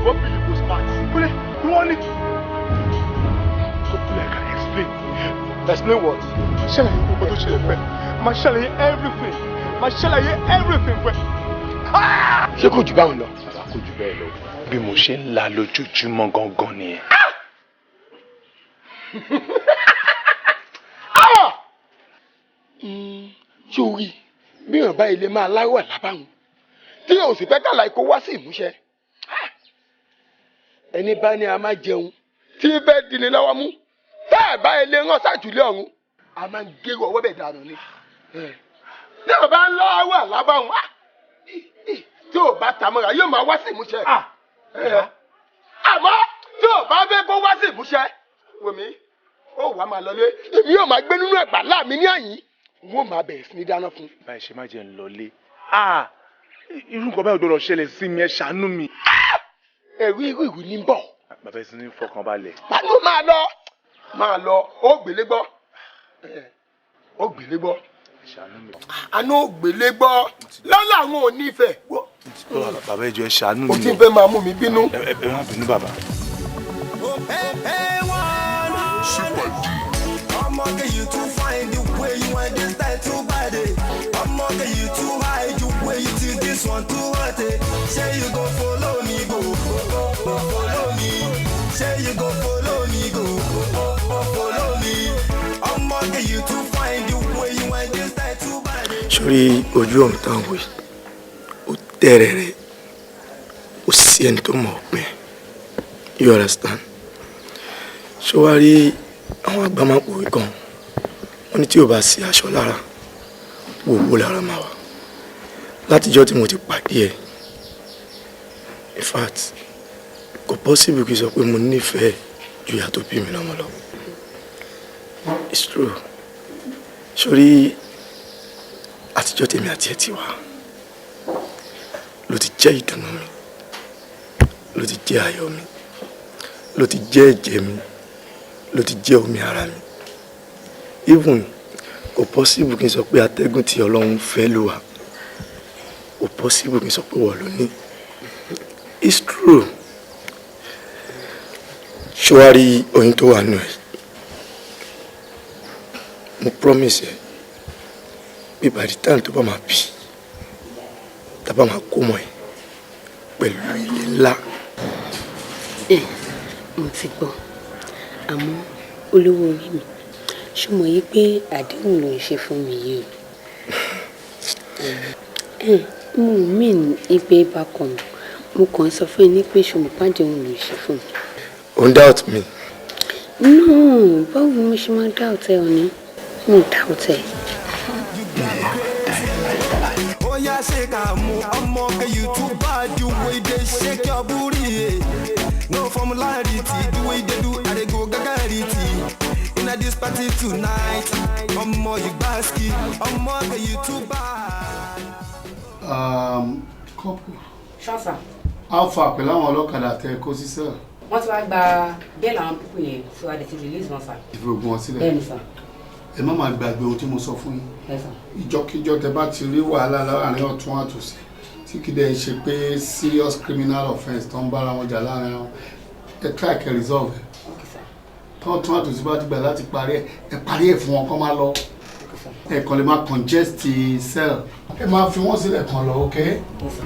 What will you go smart? You want it? Hopefully I can explain. Explain what? Shall I go to the pen? Ma shall I everything? Ma shall I everything? Ṣé kò jù báwọn lọ? Bàbá kò jù bẹ́ẹ̀ lọ. Bí mo ṣe ń la lójoojúmọ́ gangan nìyẹn. Sórí bí ọba ilé máa láwọ àlábàwọn tí yóò sì fẹ́ kàlà ikó wá sí ìmúṣẹ. Ẹni bá ní a máa jẹun tí fẹ́ dini lọ́wọ́ mú tá ẹ̀ bá ilé rán sàjùlé ọ̀run a máa ń gérò ọwọ́ bẹ̀ dànù ni. Tí ọba ń láwọ àlábàwọn tí ò bá tamọ́ra yóò máa wá sí ìmúṣẹ. Àmọ́ tí ò bá fẹ́ kó wá sí ìmúṣẹ wòmí ó wàá máa lọlé èmi yóò máa gbé nínú ẹ̀gbà láàmì ní àyín wọ́n máa bẹ̀rẹ̀ sí ní dáná fún. Báyìí ṣe má jẹ́ ń lọlé. Irú nǹkan báyìí gbọ́dọ̀ ṣẹlẹ̀ sí mi ẹ ṣàánú mi. Ẹ̀rú irú ìwú ní bọ̀. Bàbá ẹ sì ní fọkàn balẹ̀. Pàdé máa lọ ó gbélé gbọ́. Ó gbélé gbọ́. Ṣàánú mi. Àná ó gbélé gbọ́ lọ́la àwọn ò nífẹ̀ẹ́. Bàbá ẹ jọ̀ọ́ ẹ ṣàánú mi. O ti fẹ́ máa mú mi bínú. Ẹ má bínú bàbá. Super D. Ọmọge you too fine the way you want this style too bad. Ọmọge you too high the way you think this one too hot. Say you go follow me go follow me. Say you go follow me go follow me. Ọmọge you too fine the way you want this style too bad. Sórí ojú ọ̀run tán wò ó tẹ́rẹ̀ẹ́rẹ́ ó sí ẹni tó mọ̀ pé you understand. Ṣé wàá rí àwọn àgbà máa ń pòwe gan wọ́n ní tí ò bá sí aṣọ lára wòwò lára máa wà látijọ́ tí mo ti pàdé ẹ̀ in fact kò possible kí n sọ pé mo nífẹ̀ẹ́ ju ìyá tó bí mi lọ́mọ lọ. It's true. Sórí àtijọ́ tèmi àti ẹ̀ ti wà ló ti jẹ́ ìdùnnú mi ló ti jẹ́ ayọ̀ mi ló ti jẹ́ ẹ̀jẹ̀ mi ló ti jẹ́ omi ara mi. Even kò possible kí n sọ pé atẹ́gùn tí Ọlọ́run fẹ́ lò wá kò possible kí n sọ pé wọ́n ló ní. It's true. Ṣọ́wárí oyún tó wà nù ẹ̀ mo promise ẹ pé by the time tó bá máa bí tá bá máa kó mọ́ ẹ pẹ̀lú ilé ńlá. Mo ti gbọ́ àmọ́ olówó orí mi ṣé mo yí pé àdéhùn ló ń ṣe fún mi yìí o. Mo mean ipe bákan mo kàn sọ fún ẹ ní pé ṣé mo pàdéhùn ló ń ṣe fún mi. O ń doubt me. No, báwo ni mo ṣe máa doubt ẹ òní? Mo doubt ẹ. Oh yeah, shake am, ọmọge you too bad the way they shake your booty. No formality, the way they do, I dey go gagarity. Inna this party tonight, ọmọ you basky, ọmọge you too bad. Couple. Sure, sir. How far pẹ̀lú àwọn ọlọ́kadà tẹ kó sí sir? Wọ́n ti wá gba bẹ́ẹ̀lì àwọn pípọ̀ yẹn, so a lè ti release wọn, sir. Ìfẹ́ ogun wọn sílẹ̀. Bẹ́ẹ̀ni, sir. Ẹ má máa gbàgbé ohun tí mo sọ fún yín. Yes, sir. Ìjọkíjọ tẹ bá ti rí wàhálà láàrin ọ̀tún àtòsí tí kì í dẹ̀ ṣe pé serious criminal offence tó ń bára wọn jà láàrin àwọn ẹ try to resolve ẹ. Okay, sir. Tọ́tún àtòsí bá ti gbà láti parí ẹ parí ẹ fún wọn kó máa lọ. Okay, sir. Ẹ kàn lè máa congest cell. Ẹ máa fi wọ́n sílẹ̀ kan lọ, okay? Yes, sir.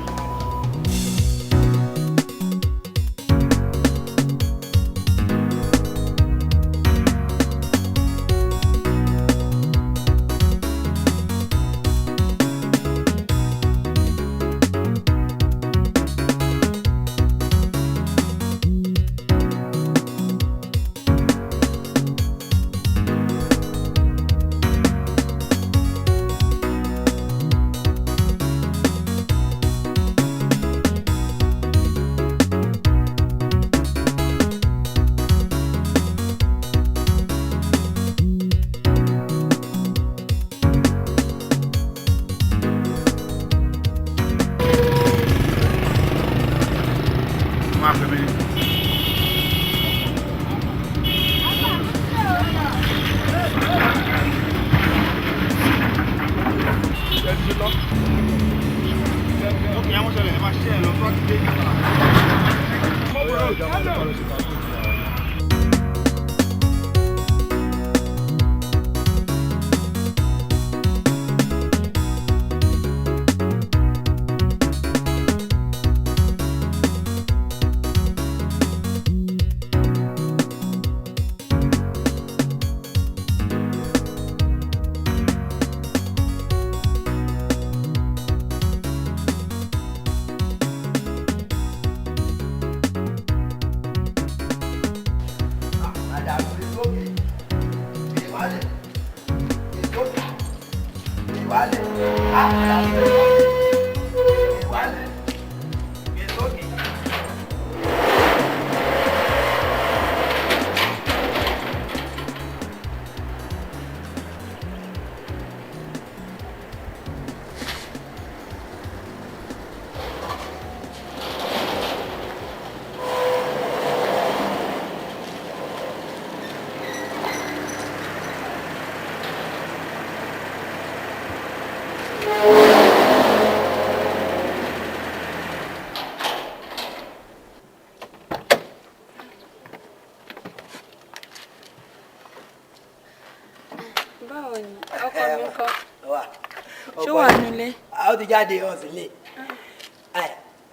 jáde ọ̀sìn lè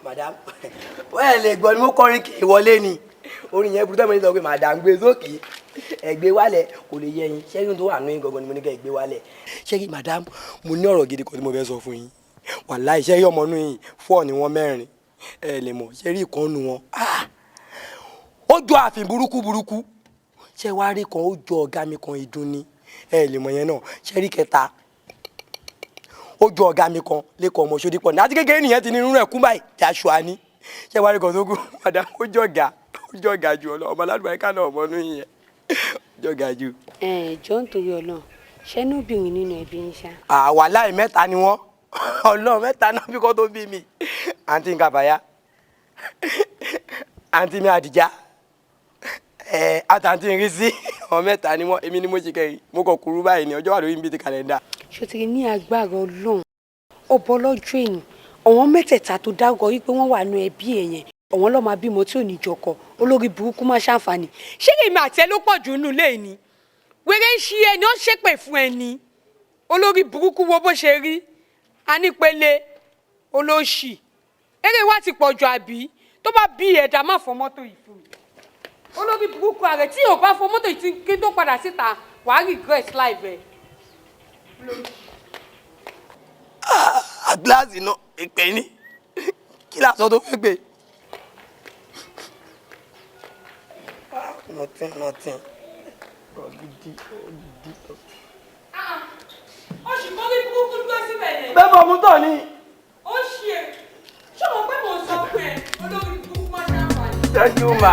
madam wẹ́ẹ̀ lè gbọ́ ni mo kọrin kì í wọlé ni orin yẹn burúkú tẹ́lẹ̀ mi sọ pé madam gbé sókè ẹgbẹ́ wálẹ̀ kò lè yẹ yín ṣẹ́yìn tó wà nínú gangan ni mo ní kẹ́ ẹgbẹ́ wálẹ̀ ṣẹ́yìn madam mo ní ọ̀rọ̀ gidi kan tí mo fẹ́ sọ fún yín wàláhì ṣẹ́yìn ọmọ inú yìí 4 ni wọ́n 4 ẹ lè mọ̀ ṣẹ́rí ìkànnù wọn ó jọ àfin burúkú ṣẹ́ wá rí kan ó jọ ọ̀gá mi kan ìdun ni ẹ lè mọ̀ yẹn náà ṣẹ́rí kẹta ó jọ ọ̀gá mi kan lẹ́kọ̀ọ́ ọmọ ṣòdì pọ̀ ní àti kékeré nìyẹn ti ní irun rẹ̀ kú báyìí Joshua ni ṣé wàá rí kan tó kú madam ó jọ ọ̀gá ju ọmọ aládùúgbò ẹ̀ka náà ọmọ inú yìí yẹn ó jọ ọ̀gá ju. jọ ń torí Ọlọ́run ṣẹ́nu obìnrin nínú ẹbí ń ṣá. wàláhì 3 ni wọ́n Ọlọ́run 3 náà bí kò tó bí mi àǹtí Nkàbáyá àǹtí mi Àdìjá àtàǹtí Nrísí ọmọ 3 ni wọ́n èmi ni mo ṣe kẹrin mo kọ kúrú báyìí ní ọjọ́ wà lórí ibi kàlẹ́ndà. ṣòtìrì ní agbára Ọlọ́run ọbọ lọ́jọ́ èyí àwọn 3 tó dágọ wípé wọ́n wà nù ẹbí ẹ̀yẹn àwọn lọ́ọ́ máa bímọ tí ò ní jọkọ olórí burúkú má ṣàǹfààní ṣé èmi àti ẹ ló pọ̀ jù nù lé ní wéré ń ṣí ẹni ó ṣépè fún ẹni olórí burúkú wo bó ṣe rí anípele olóṣì eré wa ti pọ̀ jù àbí tó bá bí ẹ̀dá má fọ mọ́tò yìí fún mi olórí burúkú ààrẹ tí yóò bá fọ mọ́tò yìí kí tó padà síta wàá regret life ẹ̀. gíláàsì náà èpè ní kí lásán tó fẹ́ gbé. nothing. ó sì kọ́ bí burúkú gbé síbẹ̀ yẹn. bẹ́ẹ̀ bọ̀ mú tọ̀ ni. ó ṣe é ṣé mo pẹ́ mo sọ pé olórí burúkú máa ṣe àǹfààní. thank you ma.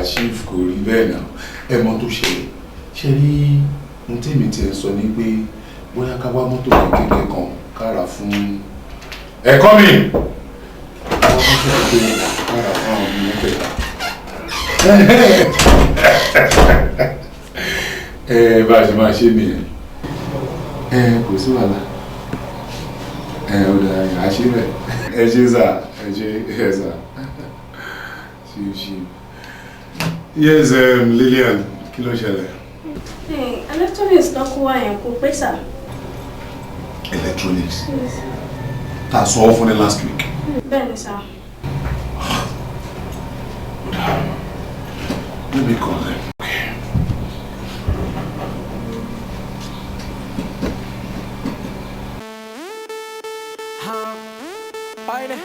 chief kò rí bẹ́ẹ̀ náà ẹ mọ̀ tó ṣẹlẹ̀ ṣe rí ohun tí èmi ti ẹ̀ sọ ni pé bóyá ká wá mọ́tò kékeré kan kára fún ẹ̀kọ́ mi àwọn kan fẹ́ pé kára fún àwọn ọmọ mẹ́tẹ̀ẹ̀ta bá a ṣe máa ṣe nìyẹn kò sí wàhálà ó dà àṣẹ bẹ́ẹ̀ ẹ ṣe sà ẹ ṣe sà ṣe. Yes, Lillian, kí ló ṣẹlẹ̀? Electronics kan kó wá yẹn kó pé sà. Electronics? Ta sọ fún ní last week. Bẹ́ẹ̀ni sà. Let me call them. Okay.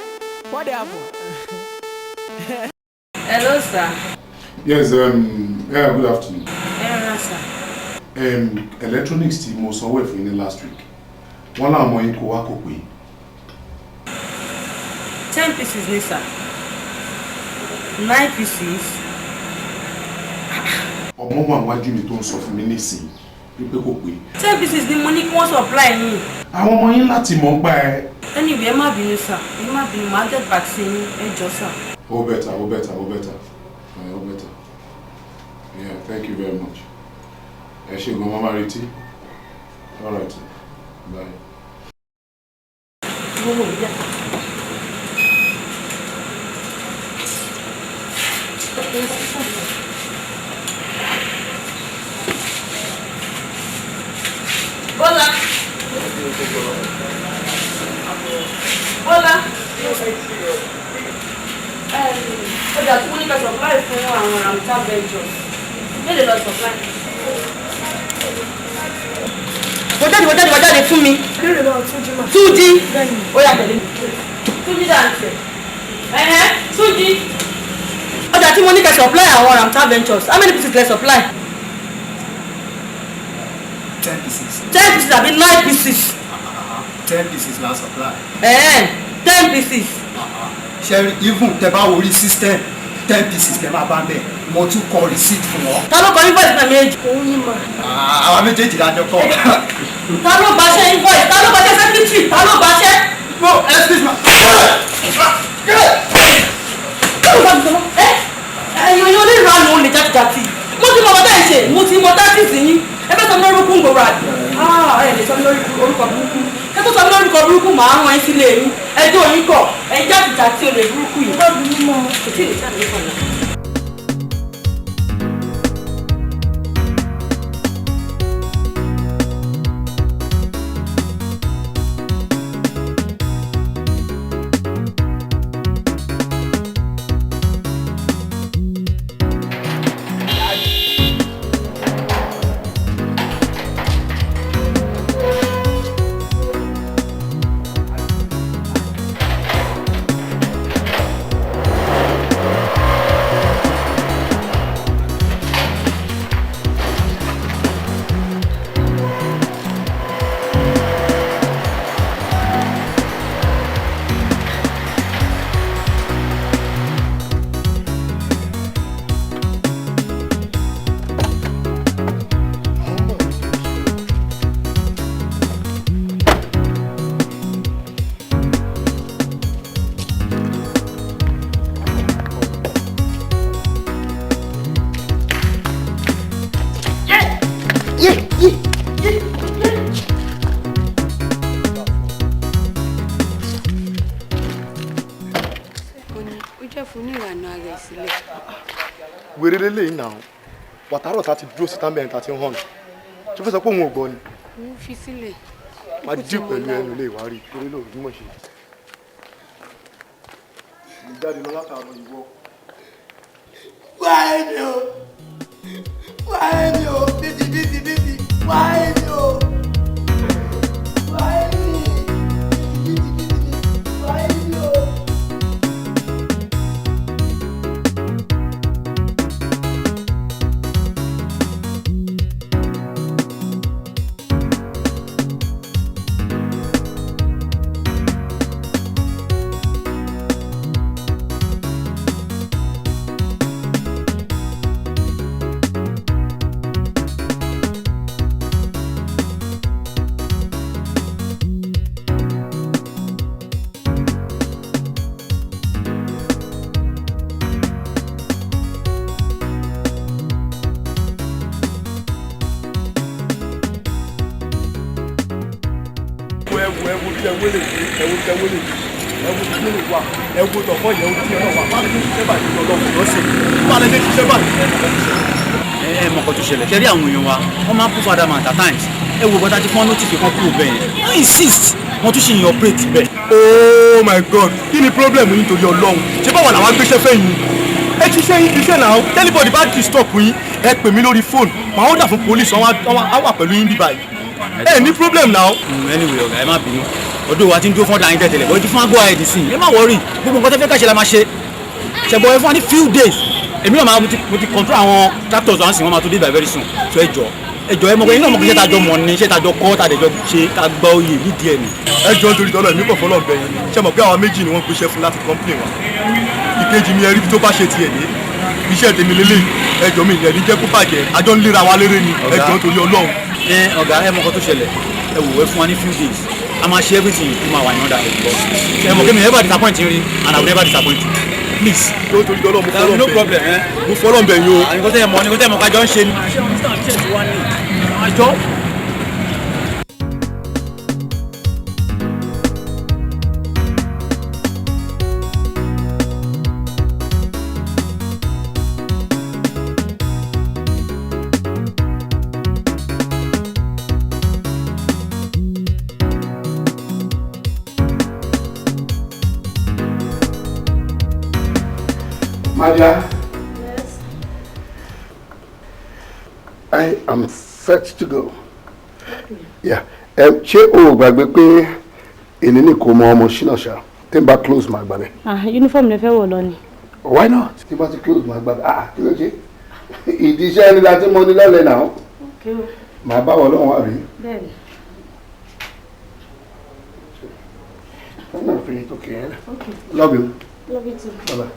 What happened? Hello, sir. Yes, yeah, good afternoon. Hello, sir. Electronics tí mo sanwó ẹ̀ fún yín ní last week. Wọ́n láwọn yín kó wá kò pé. 10 pieces ní sir. 9 pieces. Ọmọ wà wájú mi tó ń sọ fún mi nísìnyí wípé kò pé. 10 pieces ni mo ní kí wọ́n supply yín. Àwọn ọmọ yín láti mọ̀ ń pa ẹ. Anyway, ẹ má bínú sir. Ẹ má bínú, màá get back sí yín, ẹ jọ̀ọ́ sir. Ó better. you very much. Ẹ ṣé gan, Mama Reti. All right. Bye. Bọ́lá. Bọ́lá. Ọjà tí mo ní ká supply fún àwọn Ramta Ventures. Mélòó lọ supply? Wọ́n jáde fún mi. Túnjí. Ó yà tẹ̀lé mi. Túnjí dànsẹ̀. Túnjí. Ọjà tí mo ní ká supply àwọn Ramta Ventures. How many pieces lẹ supply? 10 pieces. 10 pieces àbí 9 pieces? 10 pieces la supply. 10 pieces. Sherry, even tẹ́ bá wo rí system 10 pieces tẹ́ máa bá ń bẹ̀ mo tún kọ receipt fún wọn. Ta ló kọ invoice náà méjì? Òun ni mà. Àwa méjèèjì lájọ kọ. Ta ló gbaṣẹ́ invoice? Ta ló gbaṣẹ́ secretary? Ta ló gbaṣẹ́? No, excuse me. Ẹ̀yin oní ìranù olè jàtìjàtì. Mo ti mọ ọmọdé ẹ̀ ṣe, mo ti mọ tátìsì yín. Ẹ fẹ́ sọ mi lórúkú ń gbòòrò àdì. Ẹ lè sọ mi lórúkọ burúkú. Ẹ tó sọ mi lórúkọ burúkú màá rán ẹ sílé yín. Ẹjọ́ yín kọ̀, ẹ̀yin jàtìjàtì olè burúkú yìí. Bá bí mọ́. Kò tí ì lè jáde nípa náà. Wèrè lélẹ́yìn náà wàtárọ̀ ta ti dúró sí tábìlì ta ti ń hàn tó fẹ́ sọ pé òun ò gbọ́ ni. Mo fi sílẹ̀. Máa dì pẹ̀lú ẹnu ilé ìwárí torí lóòrùn mọ̀ ṣe. Ìjáde lọ látàrí ìwọ. Wáyé mi o! Wáyé mi o! Bísí! Wáyé mi o! Wáyé mi! Wáyé mi o! Mọ̀kọ́ tó ṣẹlẹ̀ ṣẹ́rí àwọn èèyàn wa wọ́n máa ń kú fada man at times ẹ wo bọ́tà tí wọ́n notice kan kúrò bẹ́ẹ̀ yẹn wọ́n insist wọ́n tún ṣe yàn operate bẹ́ẹ̀. Oh my God, kí ni problem yín torí Ọlọ́run ṣé báwo làwọn agbéṣẹ́ fẹ́ yín ẹ ti ṣe yín ti ṣe náà tẹ́lifọ̀dì bá ti stop yín ẹ pè mí lórí fóònù màá ó dà fún police àwọn àwà pẹ̀lú yín bíbá yìí ẹ ní problem náà. Anyway ọ̀gá ẹ má bínú ọdún wa ti ń dúró fún ọ̀dà yín tẹ̀tẹ̀lẹ̀ bọ́ ẹ ti fún agbó àìdí sí ẹ má wọrí gbogbo nǹkan tẹ́ fẹ́ káṣẹ́ la máa ṣe ṣẹ̀bọ̀ ẹ fún wa ní few days èmi náà mo ti control àwọn tractors wọn sì wọn máa tó dé by very soon so ẹjọ ẹ mọ̀ pé iná mọ̀ pé ṣé tàjọ mọ̀ ni ṣé tàjọ kọ́ tàdéjọ ṣe ká gba oyè nídìí ẹ̀ ni. ẹjọ nítorí tọ́lọ̀ èmi kò fọlọ́ bẹ̀yìn ṣe mọ̀ pé àwọn méjì ni wọ́n gbéṣẹ́ fún láti complain wa ìkejì mi ẹrí tó bá ṣe tiẹ̀ ní iṣẹ́ tèmi lélẹ̀ ẹjọ mi ìyẹn ní jẹ́ kó bàjẹ́ àjọ ń léra wa léré ni ẹjọ nítorí Ọlọ́run. ọ̀gá ẹ mọ̀ kó tó ṣẹlẹ̀ ẹ wò ẹ fún wa ní few days a máa ṣe everything tó máa wà ní ọ̀dà ẹ̀ mọ̀ kí mi never disappoint you and I will never disappoint you. please. Yóò torí dọ́lọ́ mo fọlọ́ bẹ̀. No problem. Mo fọlọ́ bẹ̀ yín o. Nǹkan tẹ́ mọ̀ kájọ ń ṣe ni. Àjọ. Maja. Yes. I am set to go. Yeah. Ṣé o gbàgbé pé èní ni kò mọ ọmọ ṣínà ṣá tí n bá close máa gbà bẹ. Uniform lè fẹ́ wọ̀ lọ ni. Why not? Tí n bá ti close máa gbà bẹ. Kí ló ṣe? Ìdí iṣẹ́ ẹni láti mọ ní lọ́lẹ̀ náà. Màá bá wọ lọ́wọ́ àrí. Bẹ́ẹ̀ni. I'm not afraid, okay. Love you. Love you too. Bye-bye.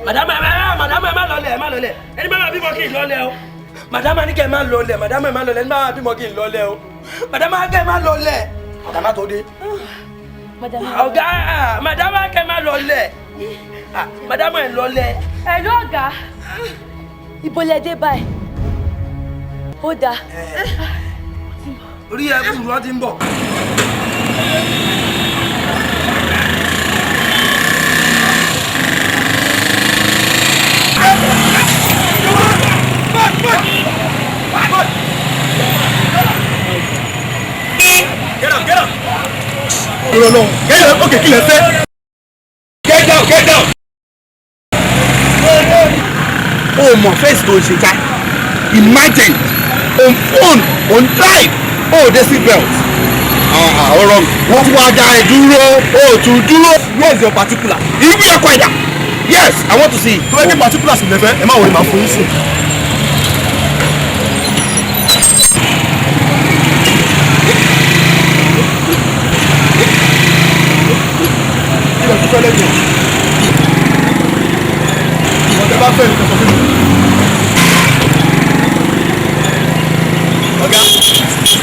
Madame ẹ má lọlẹ̀, ní máa bímọ kí n lọlẹ̀ o. Madame akẹ́ má lọlẹ̀. Ọ̀gá má tó dé. Ọ̀gá madame akẹ́ má lọlẹ̀. Madame ẹ lọlẹ̀. Ẹ̀lú ọ̀gá. Ibo lẹ dé báyìí. Ó dáa. Orí ẹ kúrú wọn ti ń bọ̀. Get up, get up. No. Get up. Okay, kill yourself. Get down, get down. Oh, my face don't shake. Imagine on phone, on drive. Oh, the seat belt. All wrong. What was I duro? Oh, to duro. Where's your particular? You be a quiet. Yes, I want to see. Do any particulars in the bed? Am I with my phone?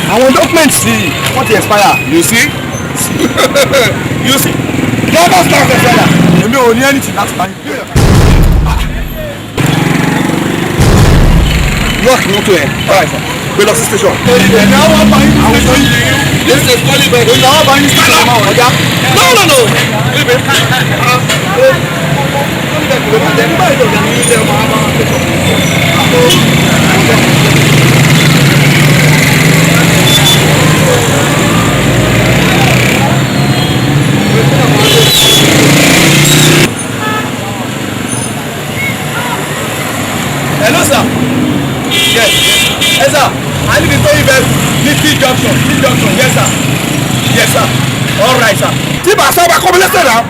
Our documents see what expire. You see? You see? Don't start the fella. You don't need anything. That's fine. Lock motor. Alright, sir. We'll off the station. Now I'm buying the station. This is calling back. Now I'm buying the station. No. Leave it. Hello, sir. Yes. Yes, sir. I need to tell you that T junction. Yes, sir. Yes, sir. All right, sir. Tiba, sir, come let's now.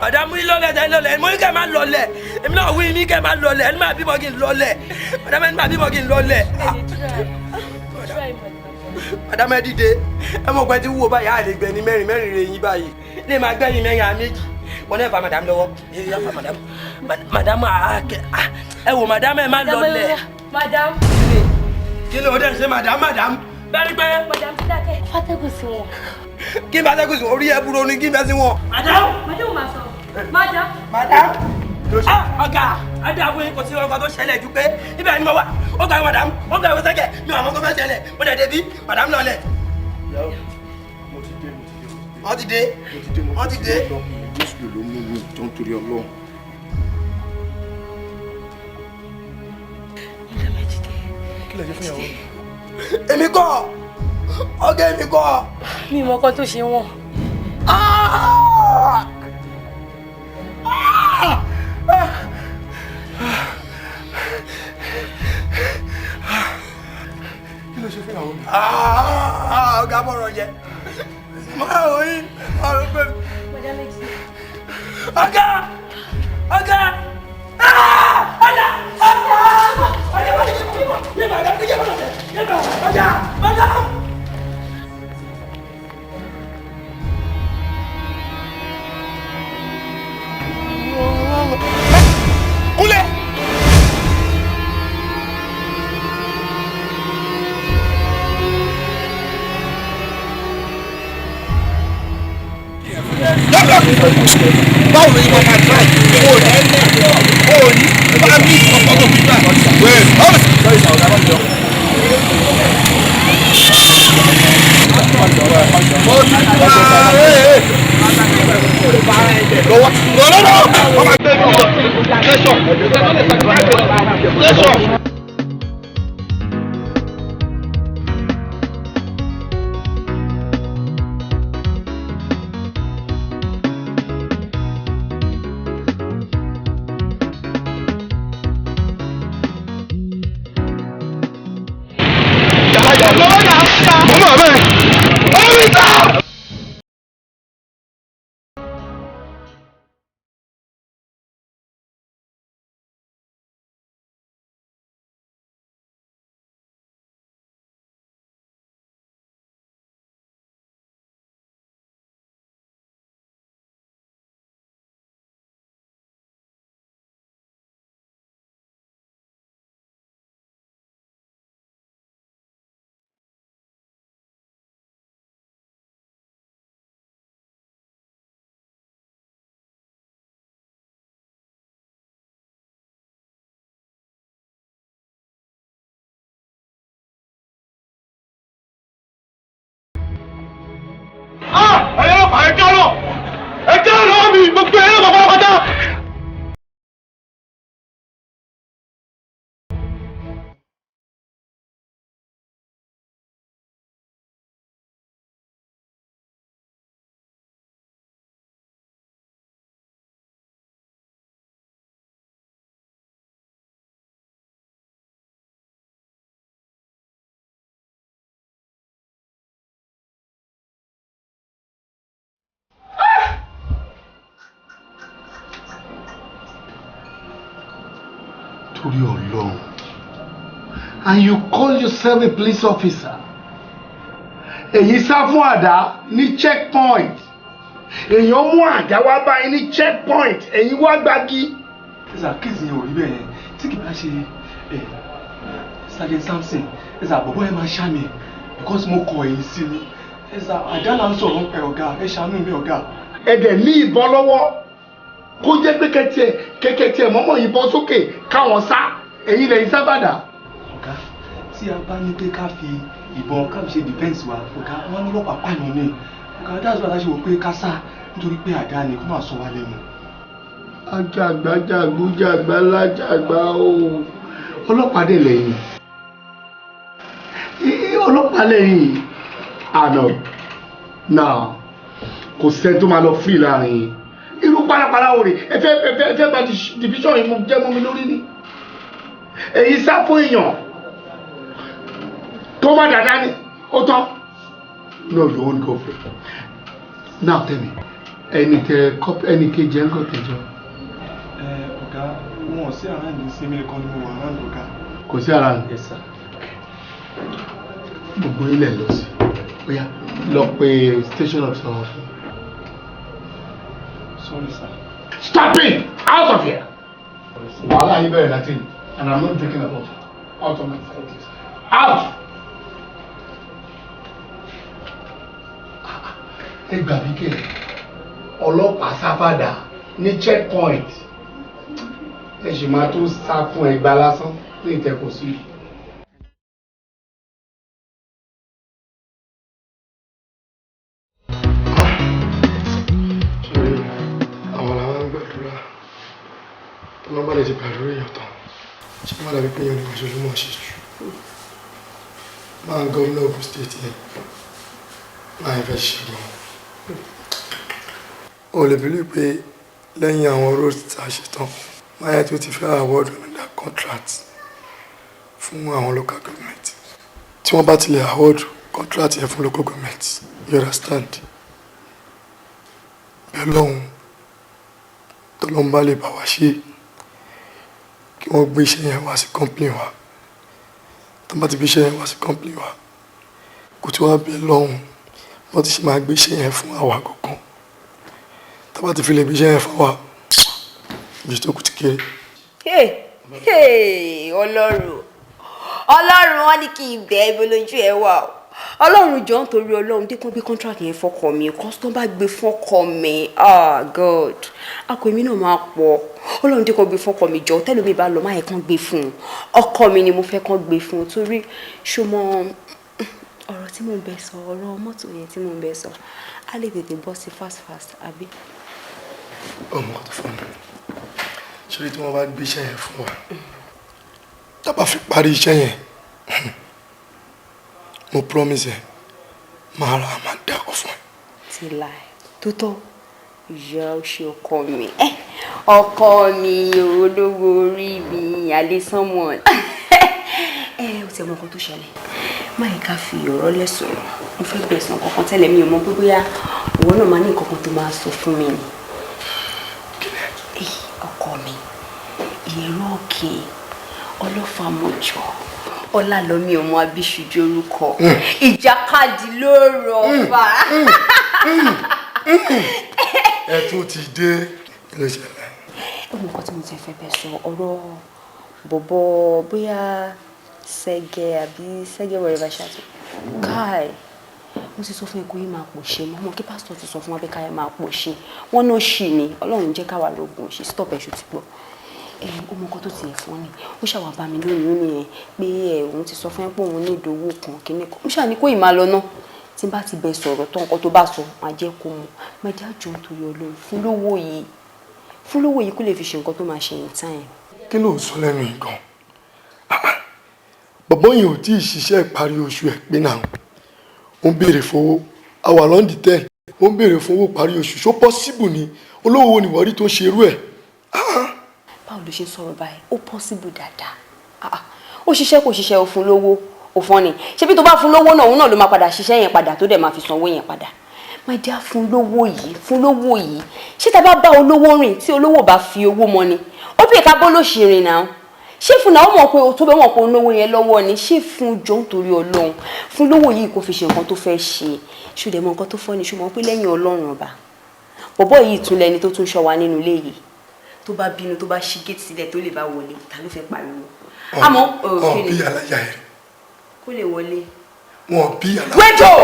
Madame mi lọlẹ̀ mo ní kẹ́ máa lọlẹ̀ èmi náà wí ní kẹ́ máa lọlẹ̀ ẹni máa bímọ kí n lọlẹ̀ madame ẹni máa bímọ kí n lọlẹ̀. madam ẹ dìde ẹ mọ̀ pé tí wúwo báyìí á lè gbẹ ní mẹ́rin rẹ̀ yín báyìí lè máa gbẹ̀yìn mẹ́rin à méjì wọn náà fa madam lọ́wọ́ yẹ fa madam ẹ wò madam ẹ má lọlẹ̀. madam. kí ló dé ṣe madam bẹ́ẹ̀ni pé. madam ti dákẹ́ fàtẹ́gùn sí wọn. kí n bá tẹ́gùn sí orí ẹ búrò ní kí n bẹ́ sí wọn. madam. madam máa sọ. madam. ọ̀gá adáwọ̀ kò sí ọkọ̀ tó ṣẹlẹ̀ ju pé ibẹ̀ ni mo wà ó gbà madam ó gbà ìwé sẹ́kẹ̀ mi ò àmọ́ tó fẹ́ ṣẹlẹ̀ mo dẹ̀ débi madam lọlẹ̀. wọ́n ti dé. jésù ló mú mi tó ń torí ọlọ́run. kí ló ṣe fún ìyàwó mi. èmi kọ́ ọ̀gá èmi kọ́. mi mọ ọkọ tó ṣe wọn. kí ló ṣe fún ìyàwó mi. ọ̀gá bọ̀rọ̀ jẹ máa wọ yín ọ̀rọ̀ pé ọ̀gá kúlẹ̀. báwo ni wọ́n máa try o ní bá mi ọkọ̀ tó fi gbà wẹ́ẹ̀ báwo sì. torí Ọlọ́run, and you call yourself a police officer. èyí sá fún àdá ní checkpoint, èyàn mú àdá wá báyìí ní checkpoint, èyí wá gbági. ẹ̀sà kéèsì yẹn ò rí bẹ́ẹ̀ yẹn tí kì bá ṣe Sergeant Samson ẹ̀sà bọ̀bọ̀ ẹ̀ máa ṣá mi because mo kọ èyí sí ni ẹ̀sà àdá là ń sọ̀rọ̀ pẹ̀ ọ̀gá ẹ̀ ṣàánú mi ọ̀gá. ẹ̀dẹ̀ ní ìbọn lọ́wọ́ kó jẹ́ pé kẹ́kẹ́ mọ́mọ́ ìbọn sókè káwọn sá, èyí lẹ́yìn sábàdà. ọ̀gá tí a bá ní pé ká fi ìbọn ká fi ṣe defence wa ọ̀gá wọn ní lọ́pàá pààyàn ní ọ̀gá dáàbò àtàṣe wò pé ká sá nítorí pé àdá ni kó máa sọ wá lẹ́nu. ajàgbá jàgbújàgbá lájàgbá o, ọlọ́pàá dẹ̀ lẹ́yìn, ọlọ́pàá lẹ́yìn àná náà kò sẹ́ni tó máa lọ fún ìlàrin yìí. irú pálapàla òrè ẹ fẹ́ gba division yìí mo jẹ́ mọ́ mi lórí ni. èyí sá fún èèyàn tó má dáadáa ni ó tán. no, you won't go for it. now tell me, ẹni kejì ẹ̀ ń kọ́ kejì ọ. ọ̀gá wọn ò sí àràǹdì sí mi nìkan ni mo wà àràǹdì ọ̀gá. kò sí àràǹdì. Yes sir. gbogbo ilẹ̀ lọ sí. Oya, lọ pe station of someone. Sorry, sir. Stop it! Out of here! Wàhálà yín bẹ̀rẹ̀ láti ní. And I'm not taking about it. Out of my sight, please. Out! Ẹ gbà mí kẹ́ ọlọ́pàá sáfàdà ní checkpoint. Ẹ sì máa tó sá fún ẹgbàá lásán ní ìtẹ̀kọ̀ sí. Nobody is better than she might have been able to do more. Man, governor of the state here. My investigation. Only believe pé lẹ́yìn àwọn roads àṣetán. My head will be award under contract fún àwọn local government. Tí wọ́n bá tilẹ̀ award contract yẹn fún local government. You understand? Belong. Tọ́lọ́mbà lè bá wa ṣe. Kí wọ́n gbé iṣẹ́ yẹn wá sí company wa tó bá ti gbé iṣẹ́ yẹn wá sí company wa kò tí wọ́n bẹ lọ́hùn wọ́n ti ṣe máa gbé iṣẹ́ yẹn fún àwa gangan tó bá ti fi lè gbé iṣẹ́ yẹn fún wa ibi tó kù ti kéré. Ọlọ́run wọn ní kí n bẹ̀ ibo lójú ẹ wà o Ọlọ́run jọ̀ọ́ nítorí Ọlọ́run dé kàn gbé contract yẹn fọ́kọ mi custom bá gbé fọ́kọ mi God akọ èmi náà máa pọ̀ Ọlọ́run dé kàn gbé fọ́kọ mi jọ̀ọ́ tẹ́lómi bá lọ má yẹ kàn gbé fún ọkọ mi ni mo fẹ́ kàn gbé fún torí ṣọmọ ọ̀rọ̀ tí mo ń bẹ sọ ọ̀rọ̀ mọ́tò yẹn tí mo ń bẹ sọ á lè tètè bọ́ sí fast àbí. ọmọ tó fún mi ṣé tí wọ́n bá gbé iṣẹ́ yẹn fún wa tá bá fi parí iṣẹ́ yẹn mo promise ẹ máa ra máa dákọ̀ fún ẹ. ti láì tó tọ́ ìyá ọṣẹ ọkọ mi olówó orí mi alẹ́ someone ó ti mọ nǹkan tó ṣẹlẹ̀ má yẹ ká fi ọ̀rọ̀ lẹ̀ sọ̀rọ̀ mo fẹ́ gbẹ̀sán kankan tẹ́lẹ̀ mi ò mọ̀ pé bóyá òun náà máa ní nǹkan kan tó máa sọ fún mi ni ọkọ mi ìyẹ̀rọ òkè ọlọ́fàmọ́jọ ọlálọ́mí ọmọ abíṣujú orúkọ ìjàkadì lóòrò ọ̀fà. ẹ tún ti dé ilé ìṣẹ̀lẹ̀. ọmọ nǹkan tí mo ti fẹ́ bẹ́ẹ̀ sọ ọ̀rọ̀ bọ̀bọ̀ bóyá sẹ́gẹ̀ àbí sẹ́gẹ̀ wẹ̀rẹ̀ bá ṣàtò káì mo ti sọ fún ẹkọ yìí máa pò ṣe mọ́ ọmọ kí pásítọ̀ ti sọ fún wa pé káyọ̀ máa pò ṣe wọ́n náà ṣì ní ọlọ́run jẹ́ káwa lóògùn ṣe stop ẹ̀ṣù ti gbọ́ ọmọ kan tó tiẹ̀ fún ni ó ṣàwà bá mi lónìí ó nìyẹn pé òun ti sọ fún ẹ pé òun ní ìdòwò kan kíní kan ó ṣàní kó ì máa lọ náà tí n bá ti bẹ sọ̀rọ̀ tó nǹkan tó bá sọ máa jẹ́ kó mọ̀ máa jẹ́ àjọ nítorí ọlọ́run fún lówó yìí kó lè fi ṣe nǹkan tó máa ṣe in time. kí ló ń sọ lẹ́nu ìgàn bọ̀bọ́ yìí ò tí ì ṣiṣẹ́ ìparí oṣù ẹ̀ pé náà ó ń béèrè fowó àwa lọ́ndì tẹ́ ó ń béèrè fowó parí oṣù ṣó pọ́síbù ni olówó wo ni wọ́n rí tó ṣe irú ẹ̀. báwo ló ṣe sọ̀rọ̀ báyìí ó pọ́síbù dáadáa ó ṣiṣẹ́ kò ṣiṣẹ́ ó fún lówó ó fún ni ṣebí tó bá fún lówó náà òun náà ló máa padà ṣiṣẹ́ yẹn padà tó dẹ̀ máa fi sanwó yẹn padà my dear fún lówó yìí ṣé tá bá bá olówó rìn tí olówó bá fi owó mọ́ ni ó bí ẹ̀ka bó ló ṣe rìn náà ṣé fún náà ó mọ̀ pé o tó bẹ́ẹ̀ mọ̀ pé olówó yẹn lọ́wọ́ ni ṣé fún jọ nítorí ọlọ́run fún lówó yìí kò fi ṣe nǹkan tó fẹ́ ṣe ṣùdẹ̀ mọ nǹkan tó fọ́ ni ṣùgbọ́n pé lẹ́yìn ọlọ́run ọba bọ̀bọ́ yìí tún lẹni tó tún ṣọ́ wa nínú ilé yìí tó bá bínú tó bá ṣí géètì sílẹ̀ tó lè bá wọlé ta ló fẹ́ pariwo àmọ́ bí aláya ẹ̀ kó lè wọlé. wọn bí aláya. wẹ́jọ́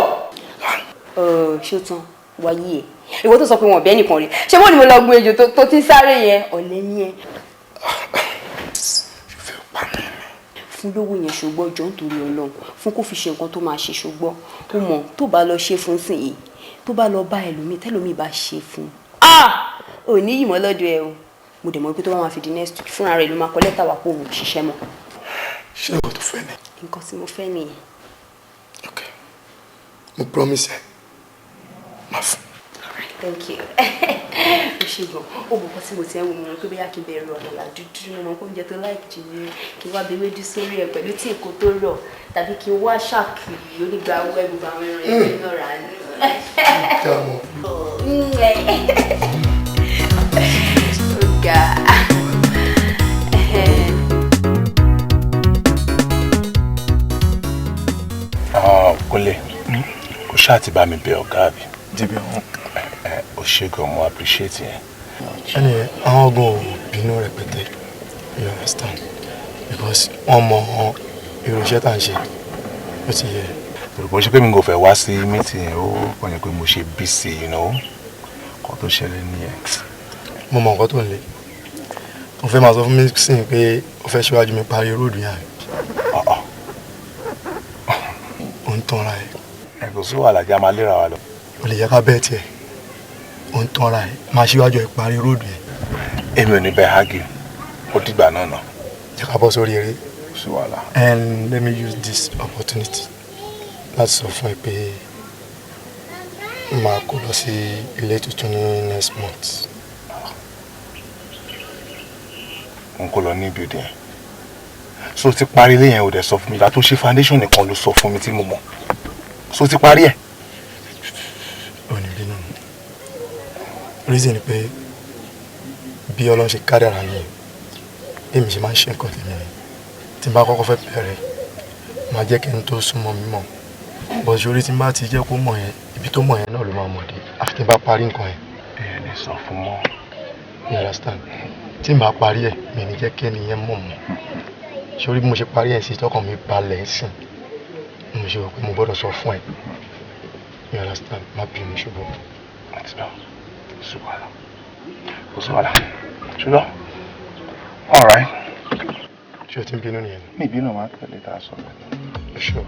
ṣé o tán wáyé ẹ̀ ìwọ tó sọ pé wọn bẹ́ẹ̀ nìkan rí ṣé wọ́n ní mo lọ gbé ejò tó ti sáré yẹn ọ̀lẹ́ ní ẹ. fún lówó yẹn ṣùgbọ́n jọ nítorí ọlọ́run fún kó fi ṣe nǹkan tó máa ṣe ṣùgbọ́n ó mọ̀ tó bá lọ ṣe fún sìn yìí tó bá lọ bá ẹlòmíì tẹ́lòmíì bá ṣe fún ò ní yìí mọ́ lọ́dọ̀ ẹ o mo dẹ̀ mọ̀ pé tó bá máa fi di next week fúnra rẹ̀ ló máa kọ lẹ́tà wá pé òun ṣiṣẹ́ mọ́. ṣé o tó fẹ́ ni. nǹkan tí mo fẹ́ nìyẹn. ok mo promise ẹ máa fún. Thank you. O ṣe gan. O mọ̀ tí mo ti ń wò mọ̀ pé bóyá kí n bẹ̀rù ọ̀dọ̀là dúdú mo mọ̀ pé oúnjẹ tó láìkì jù ní kí n wá bẹ̀rẹ̀ dú sórí ẹ̀ pẹ̀lú tí èkó tó rọ̀ tàbí kí n wá ṣáàkì onígbà owó ẹ̀bùn àwọn ẹran ẹ̀mí náà rà ní. Ọ̀gá. Kúnlé kò ṣáà ti bá mi bẹ̀ ọ̀gá mi. Dìbò wọn. O ṣe gan, mo appreciate yẹn. Anyway, àwọn ọgbọ́n ò bínú rẹpẹtẹ, you understand? Because wọ́n mọ irú iṣẹ́ tá à ń ṣe, ó ti yẹ. Olùkọ́ ṣe pé mi kò fẹ́ wá sí meeting yẹn, ó kàn yẹ pé mo ṣe busy, you know, nǹkan tó ṣẹlẹ̀ nìyẹn. Mo mọ nǹkan tó ń le. Mo fẹ́ máa sọ fún mi sìn pé o fẹ́ ṣíwájú mi parí róòdù yẹn. Ó ń tanra ẹ̀. Ẹ kò sí wàhálà jẹ́ a máa léra wa lọ. O lè yẹ ká bẹ́ẹ̀ tiẹ̀. Ó ń tanra ẹ̀. Máa ṣíwájú ẹ̀ parí róòdù yẹn. Èmi ò ní bẹ́ẹ̀ hági. Ó dìgbà náà nà. Jẹ́ ká bọ́ sórí eré. Kò sí wàhálà. And let me use this opportunity láti sọ fún ẹ pé máa kó lọ sí ilé tuntun ní next month. N kò lọ ní building yẹn. So ti parí ilé yẹn ò dẹ̀ sọ fún mi. Ìgbà tó ṣe foundation nìkan ló sọ fún mi tí mo mọ̀. So ti parí ẹ̀. Ò ní bínú. Reason ni pé bí Ọlọ́run ṣe kádàrá ni èmi ṣe máa ń ṣe nǹkan tèmi ni. Tí n bá kọ́kọ́ fẹ́ bẹ̀rẹ̀ máa jẹ́ kí n tó súnmọ́ mi mọ̀. But ṣorí tí n bá ti jẹ́ kó mọ̀ yẹn, ibi tó mọ̀ yẹn náà ló máa mọ̀ dé. Àfi tí n bá parí nǹkan yẹn. Ẹ lè sọ fún mọ́. You understand? Tí n bá parí ẹ̀, mi ní jẹ́ kí ẹni yẹn mọ̀ mọ́. Ṣorí bí mo ṣe parí ẹ̀ sí tọkàn mi balẹ̀ sìn. Mo ṣe rò pé mo gbọ́dọ̀ sọ fún ẹ. You understand? Má bínú ṣùgbọ́n. Àti náà, ṣùgbọ́n. Kò sí wàhálà. Ṣùgbọ́n. All right. Ṣé o ti ń bínú nìyẹn? Mi ìbínú máa tẹ̀lé tá a sọ. Sure.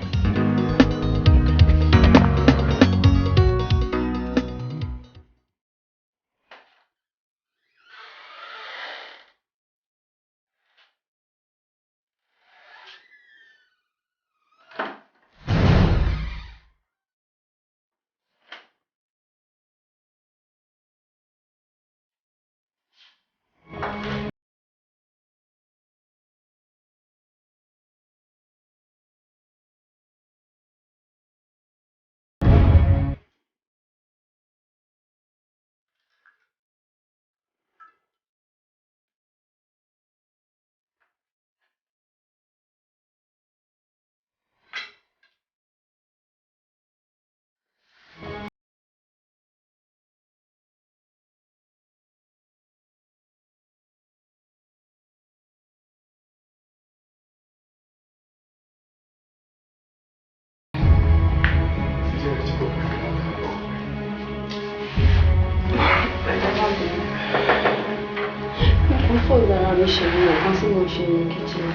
ṣe ní ọ̀kan tí mo ṣe ní kíchìn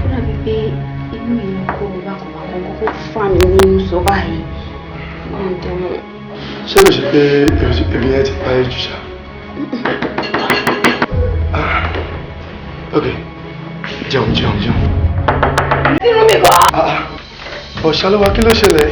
ó dàbí pé inú ìlú kó o bá kàn máa kọ́kọ́ kó fà mí nínú sọ báyìí ṣé o ṣe pé èmi yẹn ti parí jù ṣá. Ok, jẹun. nínú mi kọ́. Ọ̀ṣálówá kí ló ṣẹlẹ̀?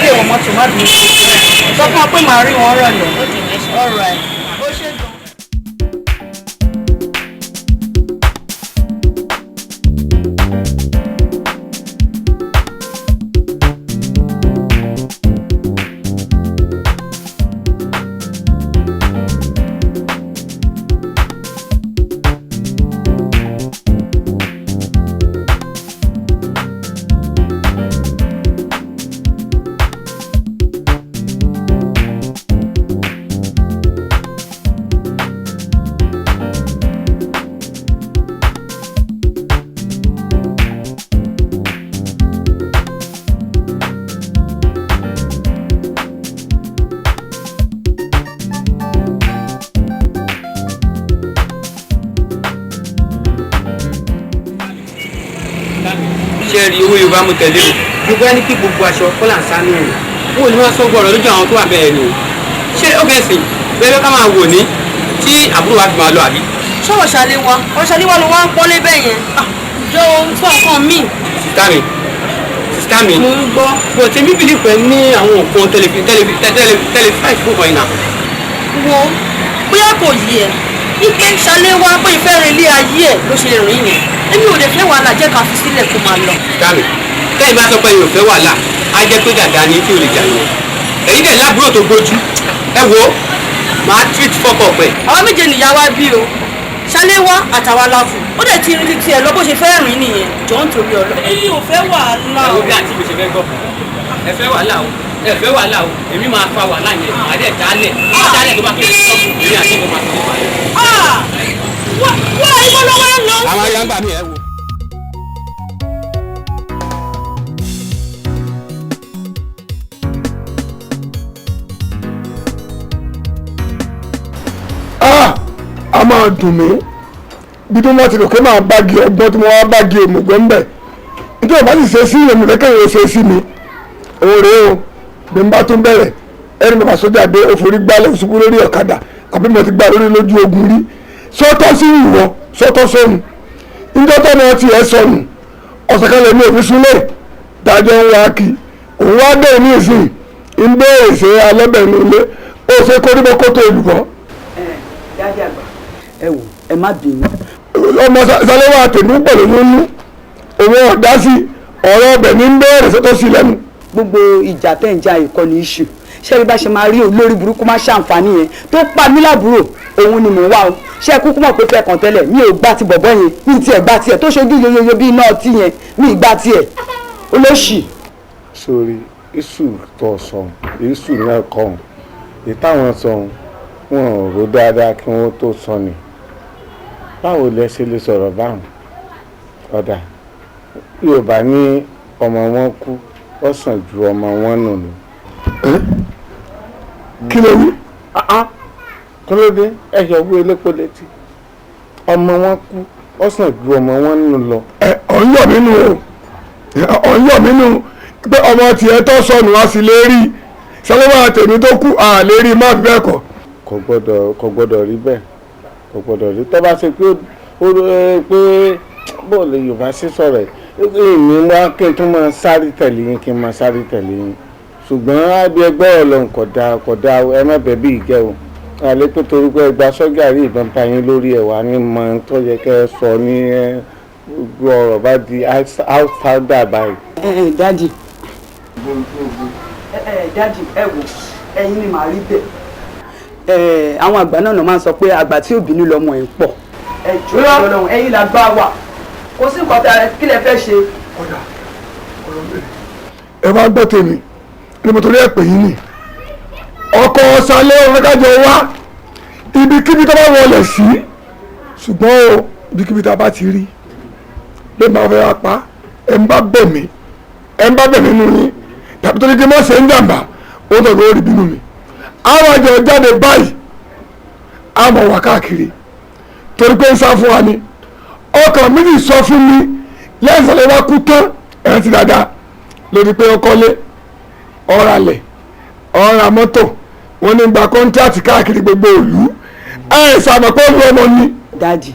Ilé ìwọ̀n mọ́tò má bí sọ fún ọ pé màá rí wọn rọ̀lẹ́. All right. Ó ṣe gan. Yorùbá mo tẹ̀lé o Yorùbá ní kí gbogbo aṣọ kọ́là ń sá ní ẹ̀yìn wọn ò ní wọ́n sọ gbọ́dọ̀ lójú àwọn tó wà bẹ́ẹ̀ ni o ṣé ó bẹ́ẹ̀ sìn bẹ́ẹ̀ ká máa wò ní tí àbúrò wa fi máa lọ àbí. ṣọ́wọ́ ṣàlẹ́ wa ló wá ń pọ́nlé bẹ́ẹ̀ yẹn jọ fún nǹkan míì. Sista mi mo ń gbọ́ bó tèmi bìlì pẹ̀ ní àwọn nǹkan tẹlifíṣàn fún ọ̀yìn náà. wo bóyá kò yí ẹ ipe ṣàlẹ́ wa pé ìfẹ́ rẹ̀ ilé ayé ẹ̀ ló ṣe rìn yẹn èmi ò lè fẹ́ wàhálà jẹ́ ká fi sílẹ̀ kó máa lọ. Sista mi tẹ́yìn bá sọ pé yóò fẹ́ wàhálà á jẹ́ pé dàda ni tí o lè jà yẹn èyí dẹ̀ lábúrò tó gbójú ẹ wo màá treat fọ́kọ̀ pẹ̀. àwa méje nìyá wa bí o ṣálé wá àtàwa láfù ó dẹ̀ ti rí ti ẹ̀ lọ bó ṣe fẹ́ rìn nìyẹn jọ ń torí ọlọ. èmi ò fẹ́ wàhálà o. ẹ̀rọ bí àǹtí mi ṣe fẹ́ gbọ́ ẹ fẹ́ wàhálà o ẹ fẹ́ wàhálà o èmi máa fa wàhálà yẹn màá dẹ̀ dálẹ̀ tó bá fẹ́ sọ́ọ̀bù èmi àti ìbọn máa fi wà lẹ̀. wá ìbọn lọ́wọ́ ẹ̀ lọ. àwọn ayé ń gbà mí ẹ wo. a máa dùn mí bí tó máa ti rò pé máa bági ọgbọ́n tí mo wá bági òmùgbẹ́ ńbẹ̀ nítorí bá sì ṣe sí èmi lẹ́kẹ̀yìn ó ṣe sí mi òun rèé o bí n bá tún bẹ̀rẹ̀ ẹni bàbá sójà dé òfòrí gbálẹ̀ òṣùpù lórí ọ̀kadà àbí mo ti gbà lórí lójú ogun rí sọ́tọ́ sí ìwọ sọ́tọ́ sọ́nù níjọ́ tó náà tiẹ̀ sọnù ọ̀sẹ̀ kan lè ní òfin súnlẹ̀ dájọ́ ń wá kí òun wá dé ní ìsìn ń béèrè ṣe alẹ́bẹ̀ nílé ó ṣe kórìbọ́ kótó olùkọ́. dájú àgbà ẹ wò ẹ má bínú. ọmọ sálẹ́wà àtẹ̀mú pẹ̀lú nínú òun ọ̀dá sí ọ̀rọ̀ ọbẹ̀ ní bẹ́ẹ̀rẹ̀ sọ́tọ̀ sí lẹ́nu. gbogbo ìjà tẹ̀ ń jà ìkọ́ni iṣu ṣé bí bá ṣe máa rí olórí burúkú má ṣàǹfààní yẹn tó pa mí lábúrò òun ni mò ń wá o ṣé kúkú mọ̀ pé fẹ́ kàn tẹ́lẹ̀ mi ò gbá ti bọ̀bọ̀ yẹn mi tiẹ̀ gbá tiẹ̀ tó ṣojú yoyoyo bí iná ọtí yẹn mi ì gbá tiẹ̀ olóṣì. sórí iṣu tó sọ iṣu náà kọ́ ìtàwọn sọ wọn ò rò dáadáa kí wọ́n tó sọ ni báwo lẹ ṣe lè sọ̀rọ̀ báwọn ọ̀dà Yorùbá ní ọmọ wọn kú ó sàn ju ọmọ wọn nù ni. kí ló wí. kí ló dé ẹ̀yọ̀ wú elépo létí ọmọ wọn kú ó sàn ju ọmọ wọn nù lọ. ọ̀nyọ̀ mínú o ọ̀nyọ̀ mínú pé ọmọ tiẹ̀ tó sọnù wá sí lè rí sálẹ́wà tèmi tó kú à lè rí má bẹ́ẹ̀ kọ́. kò gbọ́dọ̀ rí bẹ́ẹ̀ kò gbọ́dọ̀ rí tó bá ṣe pé bóòlù Yorùbá sí sọ̀rọ̀ èmi wá kí n tún máa sáré tẹ̀lé yín kí n máa sáré tẹ̀lé yín ṣùgbọ́n àbí ẹgbẹ́ Ọlọ́run kò dáa ẹ má bẹ̀ bí ìgẹ́ o àlẹ́ pé torí pé ẹgbà sọ́jà rí ìbọn pa yín lórí ẹ̀ wá ní mọ tó yẹ kẹ́ ẹ sọ ní gbogbo ọ̀rọ̀ bá di outsider báyìí. dádì dádì ẹ wò ẹ̀yin ni màá rí bẹ́ẹ̀ àwọn àgbà náà máa ń sọ pé àgbà tí ò bínú lọmọ ẹ̀ ń pọ̀ ẹ jọ Ọlọ́run ẹ̀yin là gbá wà kò sí nǹkan tá kí lẹ fẹ́ ṣe. ẹ bá gbọ́ tèmi ni mo torí ẹ̀ pè yín ni ọkọ̀ ọ̀sálẹ̀ ọ̀rẹ́kájọ wá ibikíbi tó bá wọlé sí ṣùgbọ́n o ibikíbi tá a bá ti rí lè máa fẹ́ apá ẹ̀ ń bá bẹ̀ mí nínú yín tàbí tó ní kí n má ṣe ń jàǹbá ó tọ̀ lórí bínú mi àwọn àjọ jáde báyìí a mọ̀ wá káàkiri torí pé ń sá fún wa ni ọkàn mi sì sọ fún mi lẹ́yìn ìsàlẹ̀ wa kú tán ẹ̀rọ ti dáadáa lórí pé ọkọlé ọ̀ralẹ̀ ọ̀ra mọ́tò wọn ní gba kọ́ńtíráàtì káàkiri gbogbo ìlú ẹ̀ sàmọ̀ pé olú ọmọ ni. dádì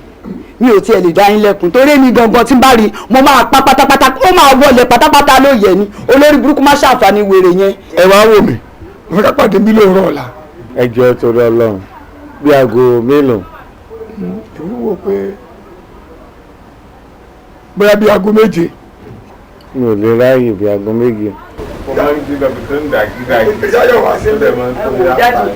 mi ò tiẹ̀ lè dá yín lẹ́kùn torí èmi gangan tí n bá rí i mo máa pa pátápátá ó máa wọlé pátápátá ló yẹ ni olórí burúkú má ṣàǹfààní wèrè yẹn. ẹ wá wò mí mo fẹ́ ká pàdé bí lóòrọ̀ ọ̀la. ẹ jẹ́ torí Ọlọ́run bí aago mélòó. èmi wò pé bóyá bí aago méje. mi ò lè ráàyè bí aago méje. ẹ wò dádì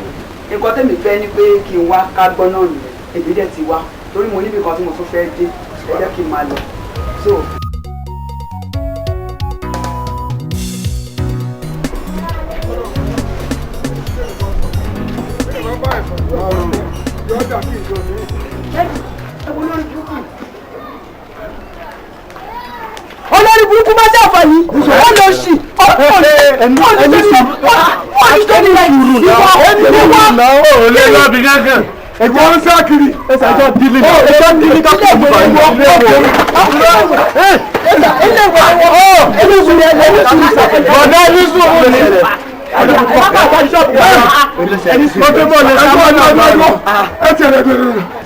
nǹkan tẹ́mi fẹ́ ni pé kí n wá ká gbọ́ náà nìyẹn èmi dẹ̀ ti wá torí mo níbi kan tí mo tún fẹ́ dé ẹ jẹ́ kí n máa lọ. olórí burúkú má ṣàǹfààní ó lọ sí ọ̀pọ̀ ẹ̀jẹ̀ ń sá kiri. ẹsẹ̀ ẹjọ́ dílé ní. ẹjọ́ dílé ká kó ìgbà ìwọ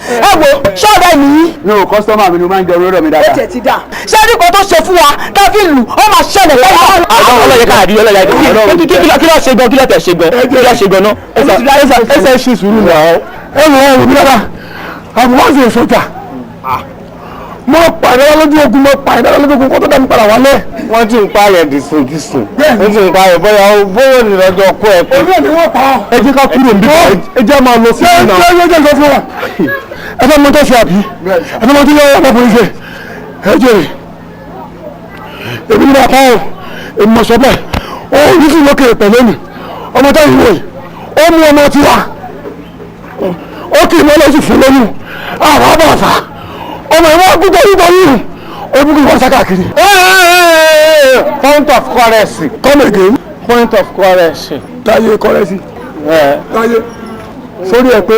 ẹ wo ṣọ́ọ̀bẹ mi. mi ò kọ́sítọ́mà mi ni mo máa ń jẹ orí mi dáadáa. ẹ tẹ̀ ti dà ṣé ní kan tó ṣe fún wa káfí lù ó máa ṣẹlẹ̀ lọ́wọ́. àwọn ọlọ́yẹ káàdì ọlọ́yẹ kí ló ṣe gan kí ló tẹ̀ ṣe gan kí ló ṣe gan náà. ẹsẹ̀ ṣe sùúrù náà ẹ wọ ẹ wò mí dáadáa àbúrò ṣe sójà mo pàdé lójú ogun mo pàdé lójú ogun kó tó dá mi padà wálé. wọ́n ti ń pààyàn dìsùn wọ́n ti ń pààyàn bóyá bówó ni lọ́jọ́ kó ẹ pé. èmi ò ní wọ́n pa ọ́. ẹ jẹ́ ká kúrò níbí ẹ jẹ́ máa lọ sí ìlú náà. ṣé ẹ jẹ́ ìjọ fún wa ẹ fẹ́ mọ tó ṣe àbí ẹ fẹ́ mọ tó yẹ ọmọkùnrin ṣe ẹ jèrè èmi ní bàbá o èmi mọ̀ sọ bẹ́ẹ̀ ó ní sí lókè pẹ̀lú mi ọmọ tó yìí wò yìí ó mú ọmọ tiwa ó kì í mọ́ lọ́sùn fún lóyún àwọn àbọ̀ àfà ọmọ ìwọ gbogbo yìí ó gbogbo ìwọ sákàkiri. point of currency. come again. point of currency. táyé currency. táyé sórí ẹ pé